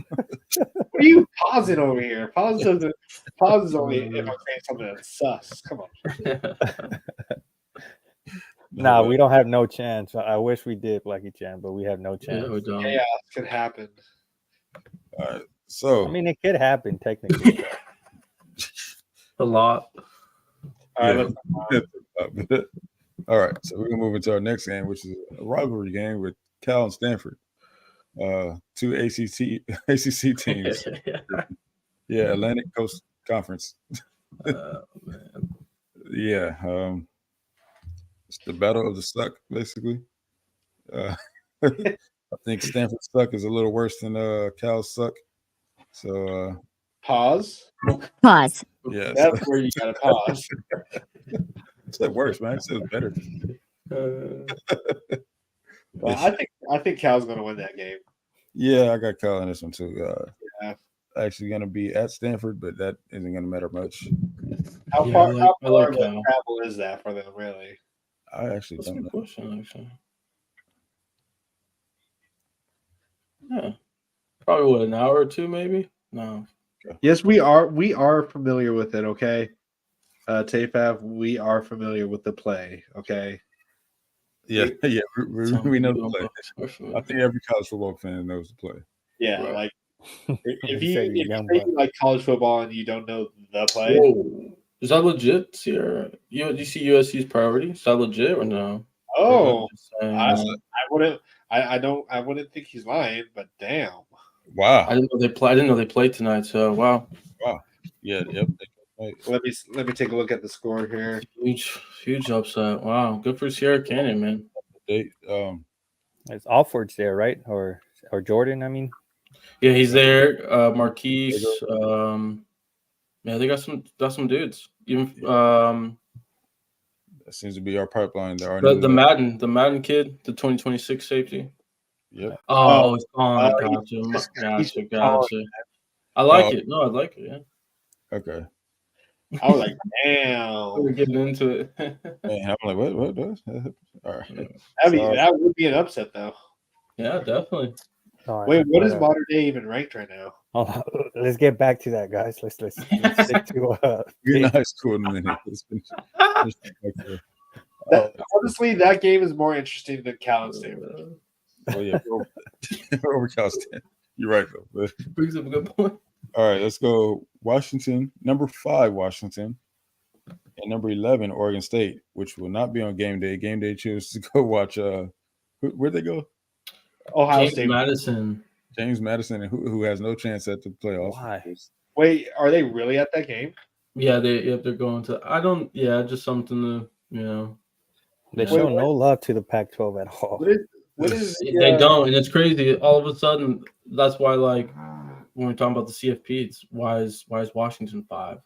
C: What are you pausing over here? Pause is only if I'm saying something that's sus. Come on.
D: No, we don't have no chance. I wish we did, Blackie Chan, but we have no chance.
B: Yeah, we don't.
C: Chaos could happen.
A: All right. So
D: I mean, it could happen technically.
B: A lot.
C: All right,
A: yeah. All right. So we're gonna move into our next game, which is a rivalry game with Cal and Stanford. 2 ACC teams. Yeah, Atlantic Coast Conference.
B: Man.
A: Yeah. It's the battle of the suck, basically. I think Stanford's suck is a little worse than Cal's suck. So
C: Pause.
G: Pause.
A: Yes,
C: That's where you gotta pause.
A: that works, man. It says better.
C: But I think Cal's gonna win that game.
A: Yeah, I got Cal in this one too.
C: Yeah.
A: Actually, going to be at Stanford, but that isn't going to matter much.
C: How
B: Yeah,
C: far,
B: I
C: how
B: like
C: far of a
B: Cal.
C: travel is that for them, really?
A: I actually
B: That's a
A: don't
B: good
A: know.
B: question, actually. Yeah. Probably what, an hour or two, maybe? No.
C: Yes, we are familiar with it. Okay, Tayfav, we are familiar with the play. Okay.
A: Yeah, yeah,
B: Some
A: we know the
B: people
A: play.
B: are familiar.
A: I think every college football fan knows the play.
C: Yeah,
B: Right.
C: like if
D: He said
C: you
D: young
C: say
D: buck.
C: you like college football and you don't know the play,
B: Whoa. Is that legit, Sierra? You see USC's priority? Is that legit or no?
C: oh,
B: Just saying,
C: I wouldn't. I wouldn't think he's lying, but damn.
A: Wow.
B: I didn't know they play. I didn't know they played tonight. So wow,
A: Wow. Yeah, yep.
C: Let me take a look at the score here.
B: huge upset. Wow, good for Sierra Canyon, man.
A: They,
D: It's Alford's there, right? Or Jordan, I mean.
B: Yeah, he's there. Marquise. Yeah, they got some dudes. Even
A: that seems to be our pipeline. There are
B: the Madden kid, the 2026 safety.
A: Yep.
B: Oh, it's gone.
C: he's
B: Gotcha. I like it. No, I like it. Yeah,
A: Okay.
C: I was like, damn.
B: we're getting into it.
A: Man, I'm like, what? All right.
C: That would be an upset, though.
B: Yeah, definitely.
D: All right,
C: Wait, what is
D: but,
C: modern day even ranked right now?
D: let's get back to that, guys. Let's stick to
A: You're in high school in a minute. It's been,
C: Honestly, that game is more interesting than Cal and Stanford.
A: oh yeah, over Cal State. You're right though. But,
B: Brings up a good point.
A: all right, let's go. Washington, number 5, Washington, and number 11, Oregon State, which will not be on game day. Game day chooses to go watch. Where'd they go?
C: Ohio
B: James
C: State.
B: Madison.
A: James Madison, and who has no chance at the playoffs.
D: Why?
C: Wait, are they really at that game?
B: Yeah, they're going to. I don't. Yeah, just something to
D: They
B: Yeah.
D: show no love to the Pac-12 at all.
C: What is
B: They don't, and it's crazy. All of a sudden, that's why, like, when we're talking about the CFP, it's why is Washington 5?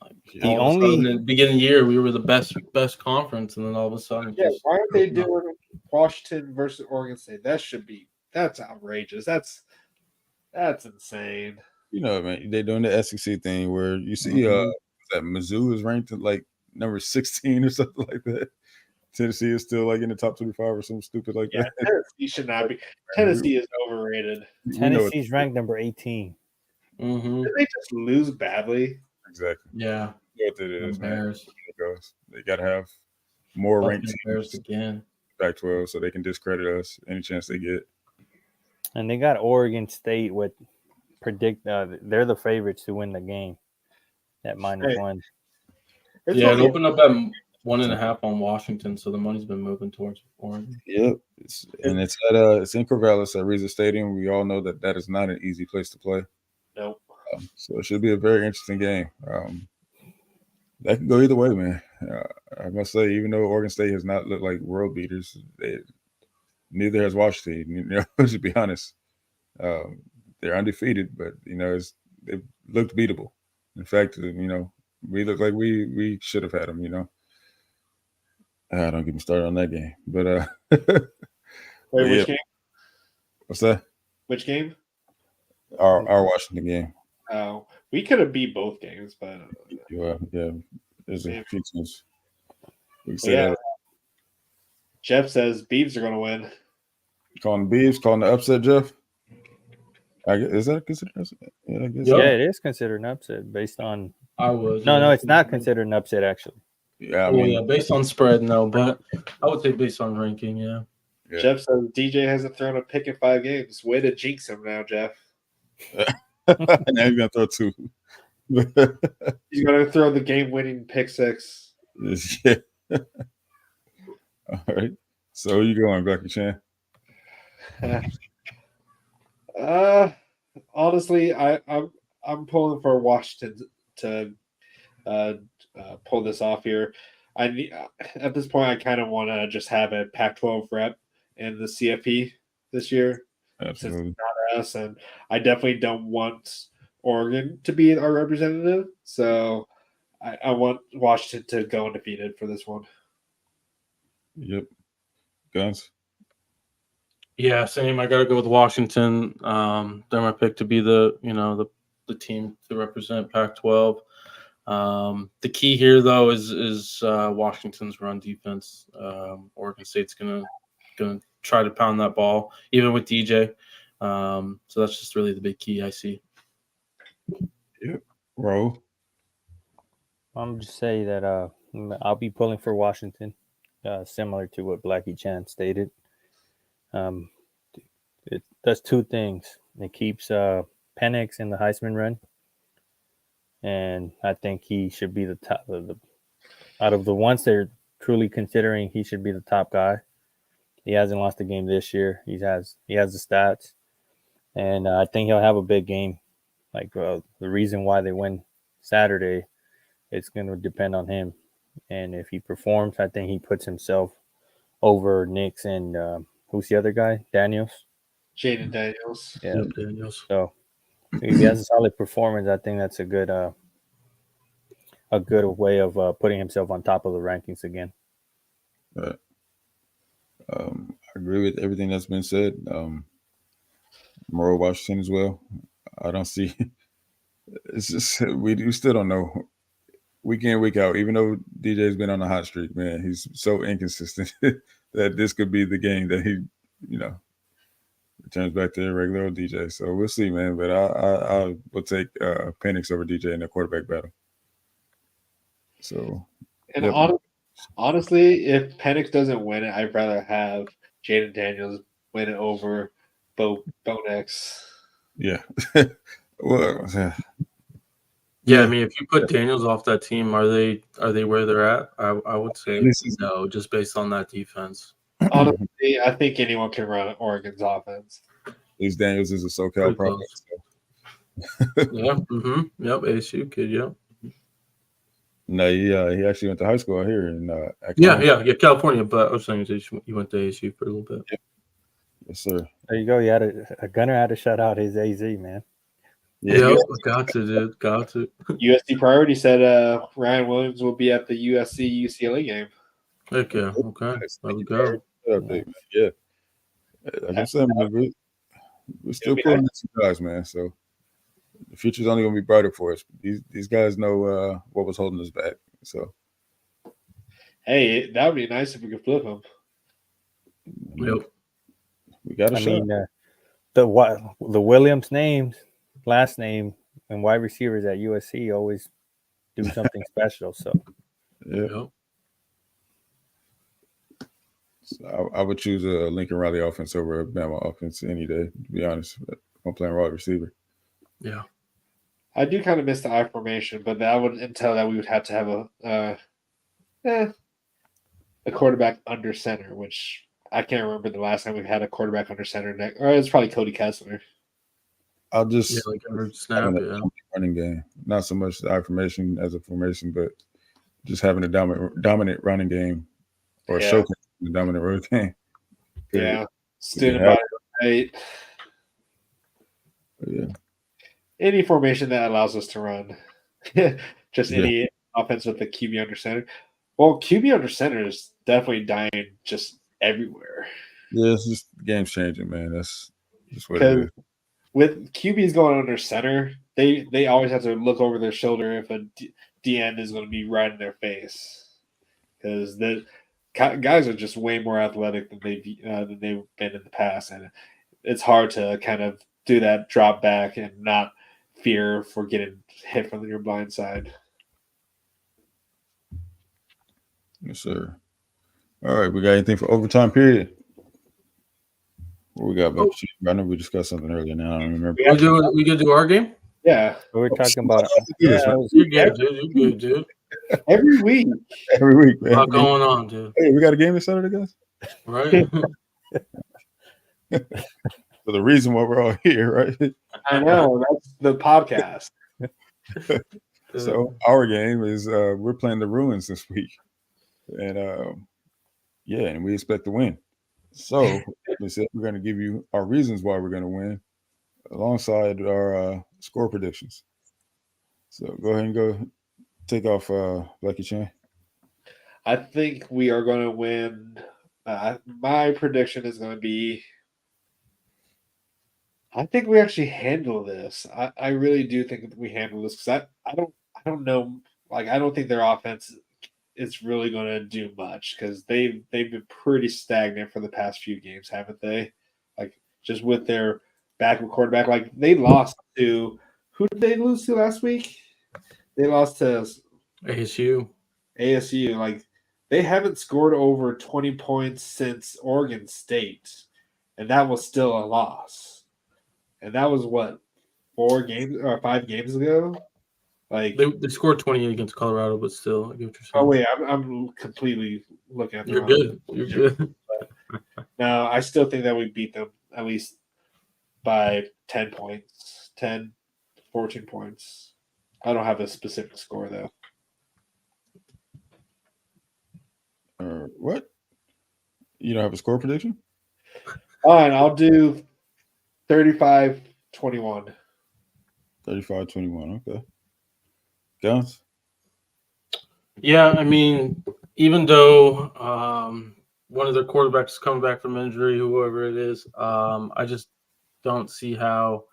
B: Like,
D: The
B: all of a
D: only-
B: sudden, in the beginning of the year, we were the best conference, and then all of a sudden,
C: Yeah,
B: just
C: why aren't they doing Washington versus Oregon State? That's outrageous. That's insane.
A: You know, man, they're doing the SEC thing where you see that Mizzou is ranked at like number 16 or something like that. Tennessee is still like in the top 25 or something stupid like
C: Yeah,
A: that.
C: Tennessee should not be. Tennessee is overrated.
D: Tennessee's ranked number 18.
B: Mm-hmm.
C: Did they just lose badly?
A: Exactly.
B: Yeah,
A: What it is, man.
B: Bears.
A: It goes. They got to have more ranked
B: Bears
A: teams
B: again.
A: Pac-12 so they can discredit us any chance they get.
D: And they got Oregon State with they're the favorites to win the game at -1.
C: It's
B: Yeah, it
C: only-
B: opened up at 1.5 on Washington, so the money's been moving towards Oregon.
A: Yep. It's in Corvallis at Reza Stadium. We all know that is not an easy place to play.
C: Nope.
A: So it should be a very interesting game. That can go either way, man. I must say, even though Oregon State has not looked like world beaters, neither has Washington. You know, to be honest, they're undefeated, but they've looked beatable. In fact, we look like we should have had them. Don't get me started on that game. But
C: Wait,
A: yeah.
C: which game?
A: What's that?
C: Which game?
A: Our Washington game.
C: Oh, we could have beat both games, but
A: Yeah, there's a few teams. We can say
C: yeah.
A: that.
C: Jeff says Beavs are going to win.
A: Calling the Beavs, calling the upset, Jeff. Is that considered upset? Yeah, I guess.
B: Yep.
D: Yeah, it is considered an upset based on.
B: I was.
D: No, it's not considered an upset actually.
A: Yeah, I
B: Oh
A: mean,
B: yeah, based on spread, no, but I would say based on ranking, yeah.
A: Yeah.
C: Jeff says DJ hasn't thrown a pick in 5 games. Way to jinx him now, Jeff.
A: now he's gonna throw 2.
C: He's going to throw the game-winning pick 6.
A: Yeah. All right. So who you going, Becky Chan?
C: Honestly, I'm pulling for Washington to pull this off here. At this point, I kind of want to just have a Pac-12 rep in the CFP this year.
A: Absolutely.
C: Since it's not us, and I definitely don't want Oregon to be our representative. So I want Washington to go undefeated for this one.
A: Yep. Guns.
B: Yeah, same. I got to go with Washington. They're my pick to be the team to represent Pac-12. The key here, though, is Washington's run defense. Oregon State's gonna try to pound that ball, even with DJ. So that's just really the big key I see.
A: Yep. Roll.
D: I'm just say that I'll be pulling for Washington, similar to what Blackie Chan stated. It does two things. It keeps Penix in the Heisman run, and I think he should be the top of out of the ones they're truly considering. He should be the top guy. He hasn't lost a game this year. He has the stats, and I think he'll have a big game. Like the reason why they win Saturday, it's going to depend on him, and if he performs, I think he puts himself over Nix and who's the other guy? Daniels.
C: Jaden Daniels.
D: Yeah,
B: Daniels.
D: so if he has a solid performance, I think that's a good way of putting himself on top of the rankings again.
A: Right. I agree with everything that's been said. Monroe Washington as well. I don't see. It's just we still don't know. Week in, week out. Even though DJ's been on a hot streak, man, he's so inconsistent that this could be the game that he, returns back to the regular old DJ. So we'll see, man. But I will take Penix over DJ in the quarterback battle. So,
C: And
A: yep.
C: honestly, if Penix doesn't win it, I'd rather have Jaden Daniels win it over Bo Nix.
A: Yeah. Well,
B: Yeah, I mean, if you put Daniels off that team, are they where they're at? I would say no, just based on that defense.
C: Honestly, I think anyone can run Oregon's offense.
A: These Daniels is a SoCal product.
B: Yeah. Yep. ASU kid. Yep.
A: No, he actually went to high school out here in
B: Yeah, California. But I was saying he went to ASU for a little bit.
A: Yep. Yes, sir.
D: There you go. You had a gunner had to shut out his AZ, man.
B: Yeah, got to, dude. Got to.
C: USC Priority said Ryan Williams will be at the USC UCLA game.
B: Heck yeah. Okay. There we go.
A: Yeah. Like I said, man, we're still pulling these guys, man. So the future's only going to be brighter for us. These guys know what was holding us back. So,
C: hey, that would be nice if we could flip them.
B: Yep.
A: We got a shot.
D: mean, the Williams names, last name, and wide receivers at USC always do something special. So,
A: yeah.
B: Yep.
A: So I would choose a Lincoln Riley offense over a Bama offense any day, to be honest. But I'm playing wide receiver.
B: Yeah.
C: I do kind of miss the I formation, but that would entail that we would have to have a quarterback under center, which I can't remember the last time we've had a quarterback under center. Or it's probably Cody Kessler.
A: I'll just
B: like every snap,
A: running game. Not so much the I formation as a formation, but just having a dominant running game or showcase the dominant running game.
C: Yeah. Student body right.
A: Yeah.
C: Any formation that allows us to run. Just any offense with the QB under center. Well, QB under center is definitely dying just everywhere.
A: Yeah, it's just game's changing, man. That's just what it is.
C: With QBs going under center, they always have to look over their shoulder if a DN is going to be right in their face. Because the guys are just way more athletic than they've been in the past. And it's hard to kind of do that drop back and not fear for getting hit from your blind side.
A: Yes, sir. All right, we got anything for overtime period? What we got? I know we discussed something earlier. Now I don't remember.
B: We gonna do our game?
C: Yeah,
D: we're talking about.
B: You're good, dude. You're good, dude.
C: Every week,
A: man.
B: A lot going on, dude.
A: Hey, we got a game this Saturday, guys.
B: Right.
A: For the reason why we're all here, right?
C: I know that's the podcast.
A: So our game is we're playing the Ruins this week, and and we expect to win. So we said we're going to give you our reasons why we're going to win, alongside our score predictions. So go ahead and go take off, Blackie Chan.
C: I think we are going to win. My prediction is going to be. I think we actually handle this. I really do think that we handle this because I don't know. Like I don't think their offense is really going to do much because they've been pretty stagnant for the past few games, haven't they? Like just with their backup quarterback, like they lost to who did they lose to last week? They lost to
B: ASU.
C: ASU. Like they haven't scored over 20 points since Oregon State, and that was still a loss. And that was what 5 games ago. Like
B: They scored 28 against Colorado, but still, I get what you're saying.
C: oh wait, I'm completely looking at the
B: You're
C: wrong.
B: good. You're good.
C: No, I still think that we beat them at least by 10 points, 10, 14 points. I don't have a specific score though.
A: What? You don't have a score prediction?
C: Fine, I'll do 35-21.
A: 35-21. Okay. Guns?
B: Yeah, I mean, even though one of their quarterbacks is coming back from injury, whoever it is, I just don't see how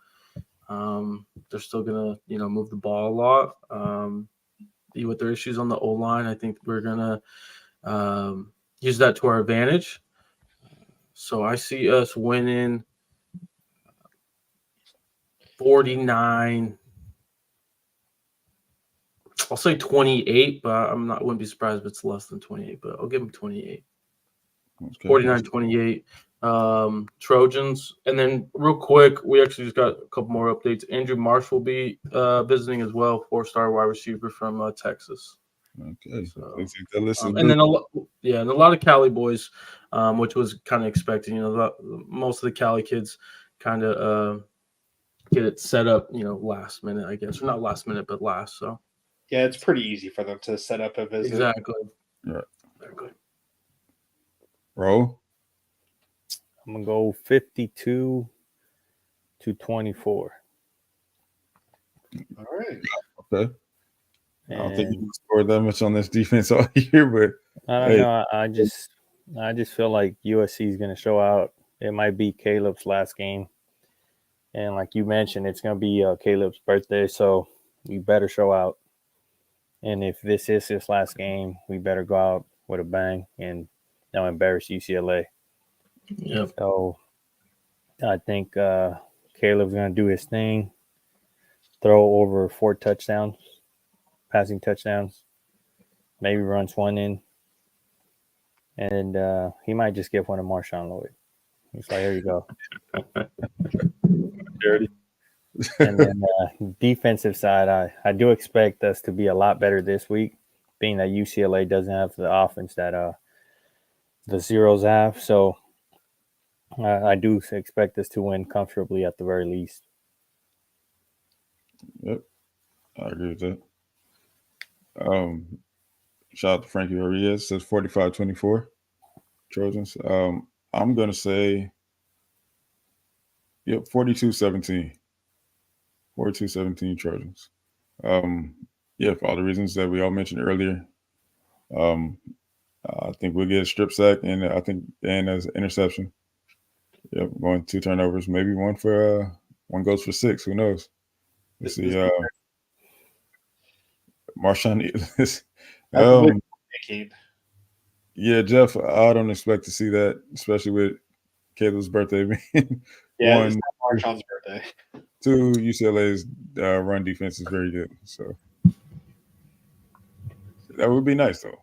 B: they're still gonna, move the ball a lot. With their issues on the O line, I think we're gonna use that to our advantage. So I see us winning 49. I'll say 28, but wouldn't be surprised if it's less than 28, but I'll give them 28.
A: Okay.
B: 49-28. Trojans. And then real quick, we actually just got a couple more updates. Andrew Marsh will be visiting as well, 4-star wide receiver from Texas.
A: Okay.
B: So,
A: Looks like that list is
B: and then a lot of Cali boys, which was kind of expected. Most of the Cali kids kind of get it set up, last minute, I guess, or not last minute, but last. So
C: Yeah, it's pretty easy for them to set up a visit.
B: exactly.
A: Yeah.
B: Exactly.
A: Roll.
D: I'm gonna go 52-24.
C: All right.
A: Okay. I don't think you can score that much on this defense all year, but
D: I don't know. I just feel like USC is gonna show out. It might be Caleb's last game, and like you mentioned, it's gonna be Caleb's birthday, so we better show out. And if this is his last game, we better go out with a bang and not embarrass UCLA.
B: Yeah.
D: So I think Caleb's going to do his thing, throw over 4 touchdowns, passing touchdowns, maybe runs one in, and he might just give one to Marshawn Lloyd. He's like, here you go.
A: Dirty.
D: And then defensive side, I do expect us to be a lot better this week, being that UCLA doesn't have the offense that the Zeros have. So I do expect us to win comfortably at the very least.
A: Yep. I agree with that. Shout out to Frankie Rodriguez, says 45-24 Trojans. I'm going to say, 42-17. 42-17 Trojans. For all the reasons that we all mentioned earlier. I think we'll get a strip sack and as an interception. Yep, going 2 turnovers, maybe one goes for 6. Who knows? Let's see. Marshawn. Yeah, Jeff. I don't expect to see that, especially with Caleb's birthday being
C: it's Marshawn's birthday.
A: 2, UCLA's run defense is very good, so that would be nice though.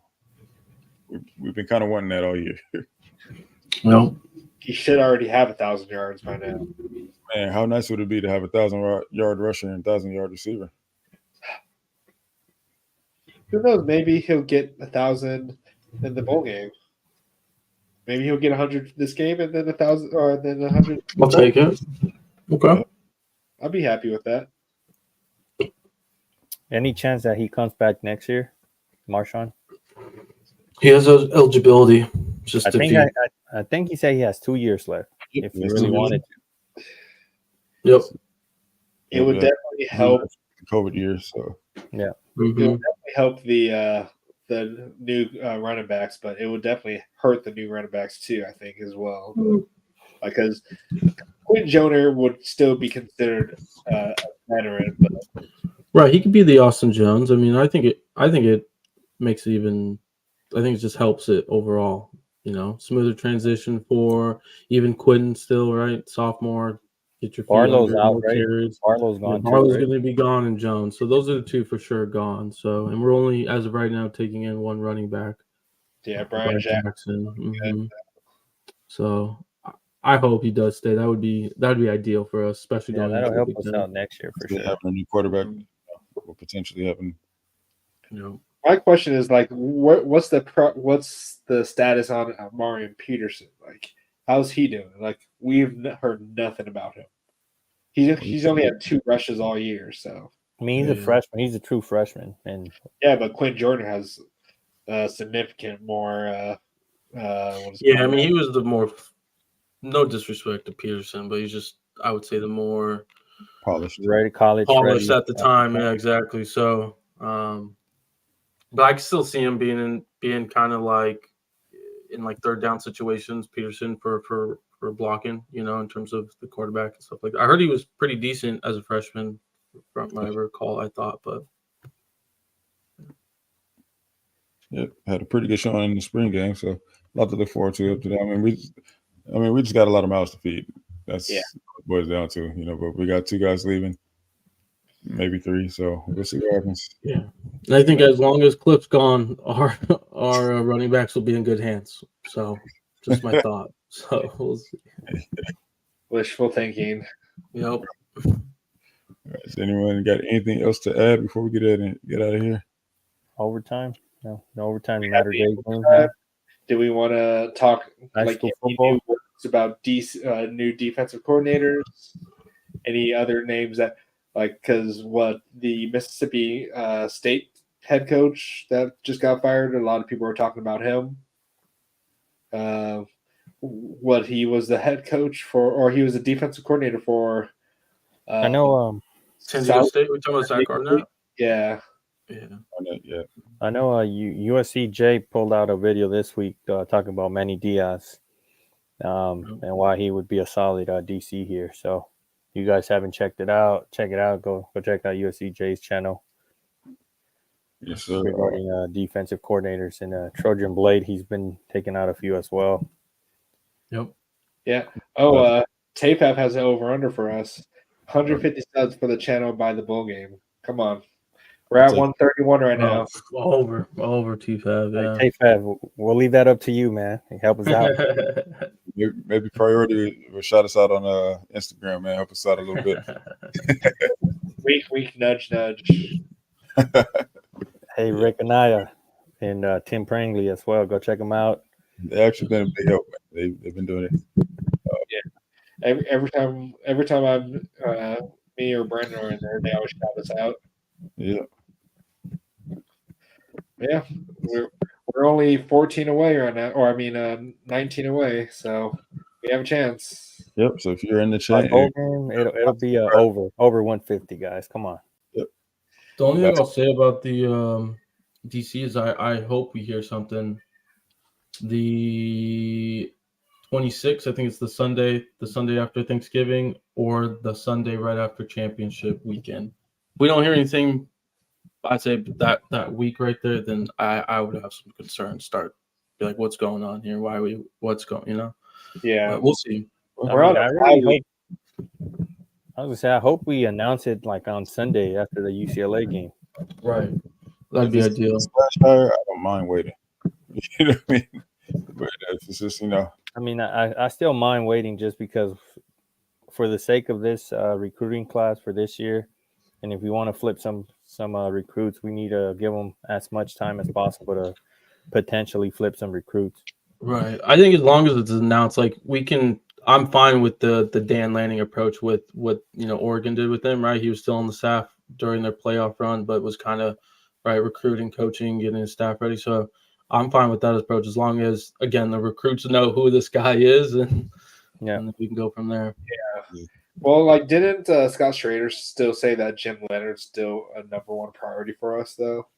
A: We've been kind of wanting that all year.
B: No.
C: He should already have 1,000 yards by now.
A: Man, how nice would it be to have 1,000-yard rusher and 1,000-yard receiver?
C: Who knows? Maybe he'll get 1,000 in the bowl game. Maybe he'll get 100 this game and then 1,000, or then 100.
B: I'll take it. Okay.
C: I'll be happy with that.
D: Any chance that he comes back next year, Marshawn?
B: He has eligibility.
D: I think he said he has 2 years left if he really wanted to.
B: Yep.
C: It would definitely help.
A: The COVID years, so
C: It
B: Mhm.
C: would definitely help the new running backs, but it would definitely hurt the new running backs too, I think, as well. Because Quinn Joner would still be considered a veteran, but
B: Right. He could be the Austin Jones. I mean, I think it makes it even. I think it just helps it overall. Smoother transition for even Quinn still, right? Sophomore, get your feet
D: Barlow's
B: under,
D: out,
B: more
D: right?
B: carries.
D: Barlow's
B: Yeah,
D: gone too,
B: Barlow's
D: right?
B: going to be gone, and Jones. So those are the two for sure gone. So, and we're only as of right now taking in one running back,
C: yeah, Brian Jackson.
B: Jackson. So I hope he does stay. That would be ideal for us, especially
D: Yeah,
B: going
D: that'll
B: into
D: help
B: the Big
D: us
B: Ten.
D: out next year for
A: they're
D: sure.
A: having a new quarterback will potentially happen.
C: My question is like, what's the status on Marion Peterson? Like, how's he doing? Like, we've heard nothing about him. He's only had 2 rushes all year, so
D: I mean, he's a freshman. He's a true freshman, and
C: yeah. But Quinn Jordan has significant more.
B: Yeah, I mean, he was the more. No disrespect to Peterson, but he's just, I would say, the more
A: Polished.
D: ready college
B: polished
D: ready
B: at the time. Yeah, exactly. So, but I can still see him being kind of like in like third down situations, Peterson for blocking, in terms of the quarterback and stuff like that. I heard he was pretty decent as a freshman, from what I recall. I thought, but
A: Yeah, had a pretty good showing in the spring game, so a lot to look forward to up to that. I mean, we just got a lot of mouths to feed. That's what it boils down to, But we got 2 guys leaving, maybe 3, so we'll see what happens.
B: yeah, and I think as long as Cliff's gone, our running backs will be in good hands. So, just my thought. So we'll see.
C: Wishful thinking.
B: Yep.
A: All right, has anyone got anything else to add before we get out of here?
D: overtime. No overtime matter day games.
C: Do we want to talk
D: High
C: like
D: school
C: any
D: football?
C: new words about new defensive coordinators? Any other names that because what the Mississippi State head coach that just got fired? A lot of people are talking about him. What he was the head coach for, or he was a defensive coordinator for.
D: I know.
B: San Diego State. We're talking about Zach Arnett.
C: Yeah.
A: Yeah.
D: I know. USCJ pulled out a video this week talking about Manny Diaz, and why he would be a solid DC here. So, you guys haven't checked it out, check it out. Go check out USCJ's channel.
A: Yes, sir.
D: Regarding defensive coordinators and Trojan Blade, he's been taking out a few as well.
B: Yep.
C: Yeah. Oh, TAPAP has an over-under for us. 150 subs for the channel by the bowl game. Come on. We're at 131 right now.
B: Over T5, yeah.
D: Hey, Fab, we'll leave that up to you, man. Help us out.
A: Maybe Priority will shout us out on Instagram, man. Help us out a little bit.
C: Week, nudge.
D: Hey, Rick Anaya and Tim Prangley as well. Go check them out.
A: They actually been a big help, man. They've been doing it.
C: Every time I'm me or Brandon are in there, they always shout us out.
A: Yeah.
C: Yeah, we're only 14 away right now, or 19 away, so we have a chance.
A: Yep. So if you're in the chat,
D: it'll be over 150, guys. Come on.
A: Yep.
B: The only thing I'll say about the DC is I hope we hear something. The 26th, I think it's the Sunday after Thanksgiving, or the Sunday right after championship weekend. If we don't hear anything, I'd say that week right there, then I would have some concerns. Be like, what's going on here? What's going?
C: Yeah,
B: but we'll see.
D: I was gonna say, I hope we announce it like on Sunday after the UCLA game.
B: Right, that'd be ideal.
A: I don't mind waiting. You know what I mean? But it's just
D: I mean, I still mind waiting just because, for the sake of this recruiting class for this year, and if we want to flip some recruits, we need to give them as much time as possible to potentially flip some recruits.
B: Right. I think as long as it's announced, like we can. I'm fine with the Dan Lanning approach with what Oregon did with him. Right, he was still on the staff during their playoff run, but was kind of recruiting, coaching, getting his staff ready. So I'm fine with that approach as long as, again, the recruits know who this guy is, and we can go from there.
C: Yeah. Well, like, didn't Scott Schrader still say that Jim Leonard's still a number one priority for us, though?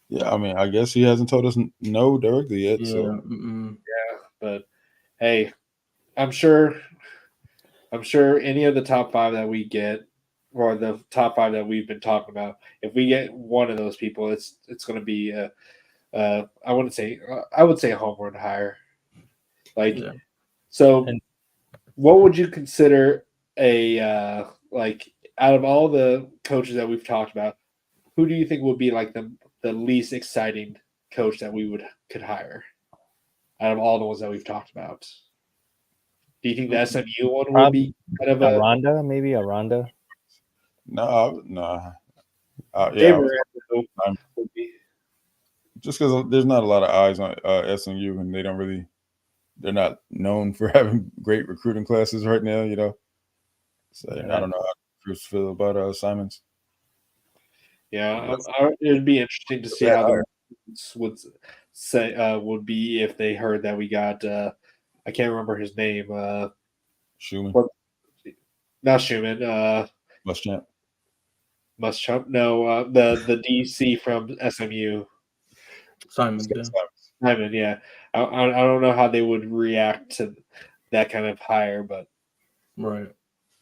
A: Yeah, I mean, I guess he hasn't told us no directly yet.
B: Yeah.
A: So
C: But hey, I'm sure any of the top 5 that we get, or the top 5 that we've been talking about, if we get one of those people, it's going to be I would say a home run hire. Like,
B: Yeah.
C: so
D: And-
C: what would you consider a like, out of all the coaches that we've talked about, who do you think would be like the least exciting coach that we could hire out of all the ones that we've talked about? Do you think the SMU one would be kind of a
D: Aranda.
A: no. Yeah,
C: Dave Aranda would be?
A: just because there's not a lot of eyes on SMU, and they're not known for having great recruiting classes right now. So I don't know how Bruce feel about Simons.
C: Yeah, it'd be interesting to see how the would say would be if they heard that we got I can't remember his name.
A: Schumann,
C: Not Schumann.
A: Muschamp.
C: Muschamp. No, the DC from SMU.
B: Simons. Yeah.
C: Simon. Yeah, I don't know how they would react to that kind of hire, but
B: Right.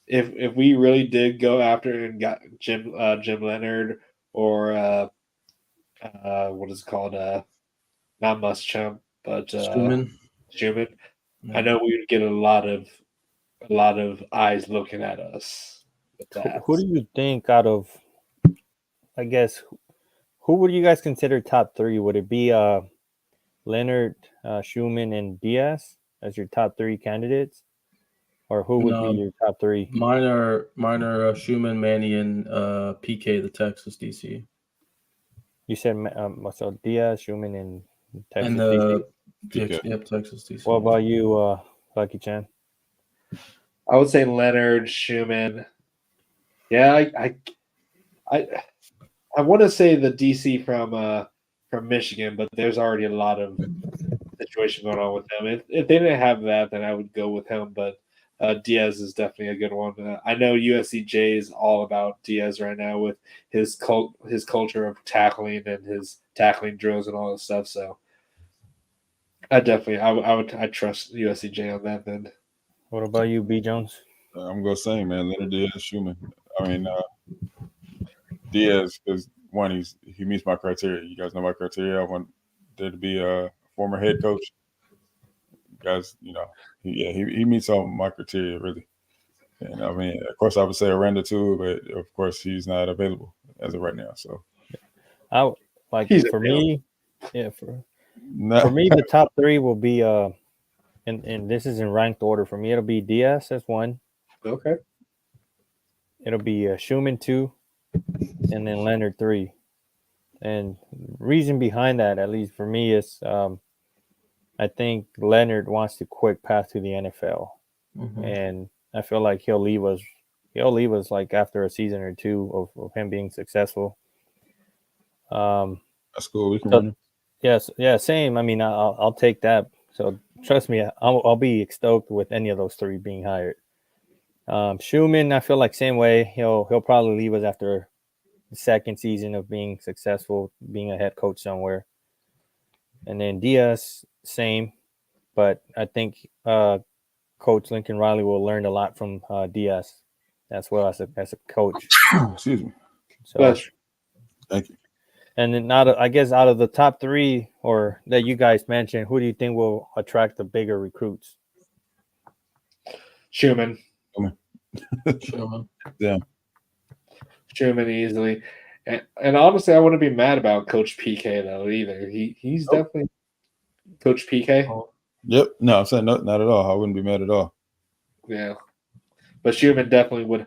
C: if we really did go after and got Jim Leonard, or what is it called? Not Muschamp, but
B: Schumann.
C: Schumann.
B: Yeah.
C: I know we would get a lot of eyes looking at us with that.
D: Who do you think out of, I guess, who would you guys consider top 3? Would it be Leonard, Schumann, and Diaz as your top 3 candidates? Or who would be your top 3?
B: Mine are Schumann, Manny, and PK, the Texas DC.
D: You said so Diaz, Schumann, and Texas
B: And
D: DC.
B: Texas DC.
D: What about you, Lucky Chan?
C: I would say Leonard, Schumann. Yeah, I want to say the DC from Michigan, but there's already a lot of situation going on with them. If they didn't have that, then I would go with him. But Diaz is definitely a good one. I know USCJ is all about Diaz right now with his culture of tackling and his tackling drills and all this stuff. So I trust USCJ on that then.
D: What about you, B. Jones?
A: I'm gonna say, man, Leonard Diaz, Schumann. I mean, Diaz, because one, he meets my criteria. You guys know my criteria. I want there to be a former head coach. You guys, he meets all my criteria really. And I mean, of course, I would say Aranda too, but of course, he's not available as of right now. So,
D: for me, the top 3 will be and this is in ranked order for me. It'll be Diaz as 1.
C: Okay.
D: It'll be Schumann 2, and then Leonard 3. And reason behind that, at least for me, is I think Leonard wants to quick path to the NFL, and I feel like he'll leave us like after a season or 2 of him being successful.
A: That's cool. We can run him.
D: Yes, yeah, same. I mean, I'll take that. So trust me, I'll be stoked with any of those 3 being hired. Schumann, I feel like same way. He'll probably leave us after the 2nd season of being successful, being a head coach somewhere. And then Diaz, same. But I think Coach Lincoln Riley will learn a lot from Diaz as well as a coach.
A: Excuse me.
D: So,
A: thank you.
D: And then out of the top 3 or that you guys mentioned, who do you think will attract the bigger recruits?
C: Schumann.
A: Yeah.
C: Schumann easily. And honestly, I wouldn't be mad about Coach PK though either. He's definitely Coach PK.
A: Yep. No, I'm saying not at all. I wouldn't be mad at all.
C: Yeah. But Schumann definitely would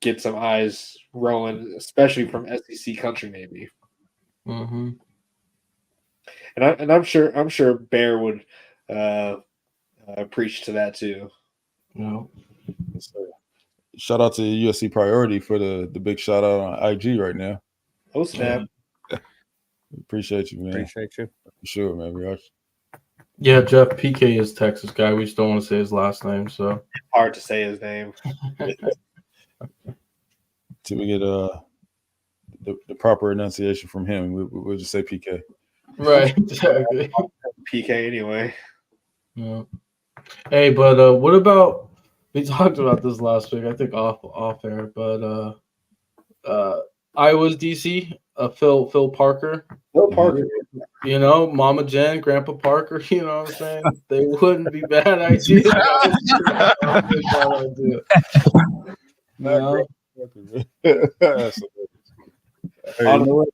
C: get some eyes rolling, especially from SEC country maybe.
B: Mm-hmm.
C: And I'm sure Bear would preach to that too.
B: No.
A: Shout out to USC Priority for the big shout out on IG right now.
C: Oh snap!
A: Appreciate you, man.
D: Appreciate you.
A: For sure, man. We are.
B: Yeah, Jeff PK is Texas guy. We just don't want to say his last name. So
C: Hard to say his name.
A: Till we get the proper enunciation from him, we'll just say PK.
B: right, exactly.
C: PK anyway.
B: Yeah. Hey, but what about? We talked about this last week. I think off air, but Iowa's DC, Phil Parker.
C: Will Parker.
B: You know, Mama Jen, Grandpa Parker. You know what I'm saying? They wouldn't be bad ideas. No.
A: Hey, you know what?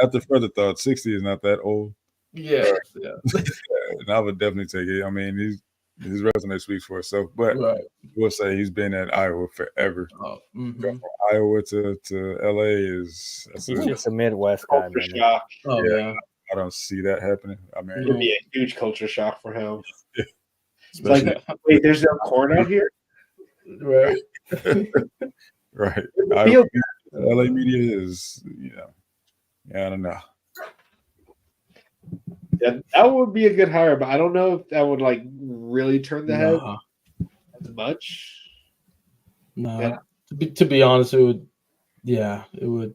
A: After further thought, 60 is not that old.
B: Yeah.
A: And I would definitely take it. I mean, his resume speaks for itself. But
B: Right.
A: we'll say he's been at Iowa forever.
B: Oh,
A: Go from Iowa to LA is
D: He's just a Midwest guy,
C: Culture
D: man.
C: shock.
B: Oh
A: Yeah.
B: yeah.
A: I don't see that happening. I mean,
C: It'd be a huge culture shock for him. It's
A: especially
C: like, wait, there's no corn out here?
B: Right.
A: right.
C: Feel-
A: LA media is, I don't know.
C: Yeah, that would be a good hire, but I don't know if that would like really turn the head
B: Nah.
C: as much.
B: Nah.
C: Yeah.
B: To be honest, it would. Yeah, it would.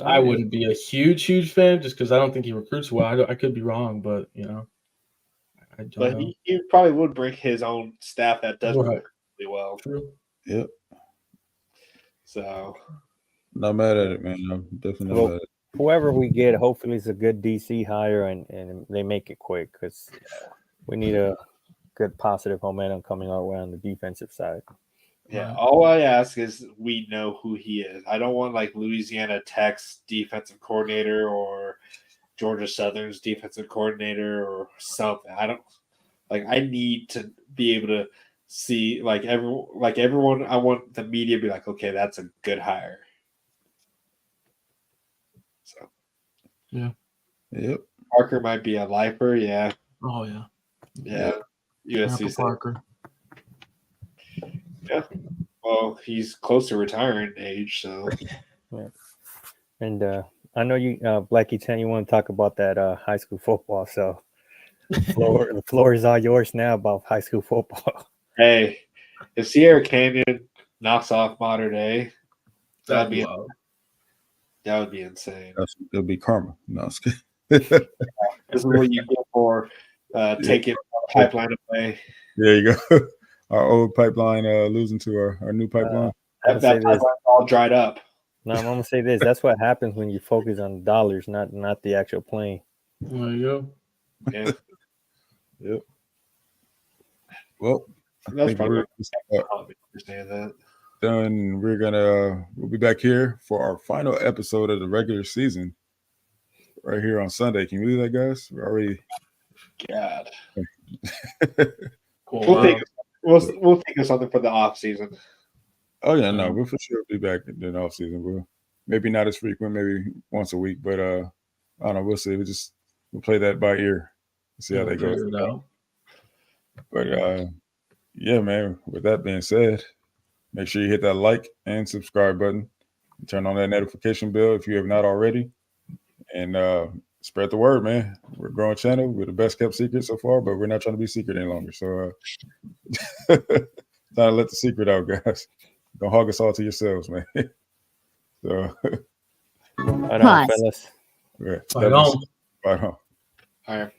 B: I wouldn't be a huge fan just because I don't think he recruits well. I could be wrong, but I don't
C: But
B: know.
C: he probably would bring his own staff that does
B: Right.
C: recruit really well.
B: True.
A: Yep.
C: So
A: Not mad at it, man. I'm definitely not
D: Well,
A: mad at it.
D: Whoever we get, hopefully it's a good DC hire and they make it quick because we need a good positive momentum coming our way on the defensive side.
C: yeah,
B: Right.
C: all I ask is we know who he is. I don't want like Louisiana Tech's defensive coordinator or Georgia Southern's defensive coordinator or something. I don't like. I need to be able to see like everyone. I want the media to be like, okay, that's a good hire. So
A: Yep.
C: Parker might be a lifer. Yeah,
B: Oh yeah.
C: yeah.
B: Grandpa
C: USC.
B: Parker.
C: Yeah. Well, he's close to retiring age, so
D: And I know you, Blackie 10, you want to talk about that high school football. So the floor is all yours now about high school football.
C: hey, if Sierra Canyon knocks off Modern Day,
B: That'd be wild.
C: that would be insane.
A: It'll be karma. No, I'm just kidding.
C: This is what you get for taking pipeline away.
A: There you go. Our old pipeline losing to our new pipeline.
D: I'm
C: That
D: gonna say this.
C: pipeline's all dried up.
D: No, I'm gonna say this. That's what happens when you focus on dollars, not the actual plane.
B: There you go.
C: Yeah,
A: Yep. Well, I
C: that's
A: think
C: probably
A: we're
C: probably understand that.
A: done. We'll be back here for our final episode of the regular season right here on Sunday. Can you believe that, guys? We're already
C: God,
B: Cool.
C: we'll think of something for the off season.
A: Oh yeah, no, we'll for sure be back in the off season. We'll maybe not as frequent, maybe once a week, but I don't know. We'll see. We'll play that by ear, see how that goes.
B: Figure it out.
A: But yeah, man. With that being said, make sure you hit that like and subscribe button. Turn on that notification bell if you have not already, and spread the word, man. We're a growing channel. We're the best kept secret so far, but we're not trying to be secret any longer. So time to let the secret out, guys. Don't hog us all to yourselves, man. So,
D: Right on, fellas.
A: yeah,
B: Right on.
A: right on.
C: All right.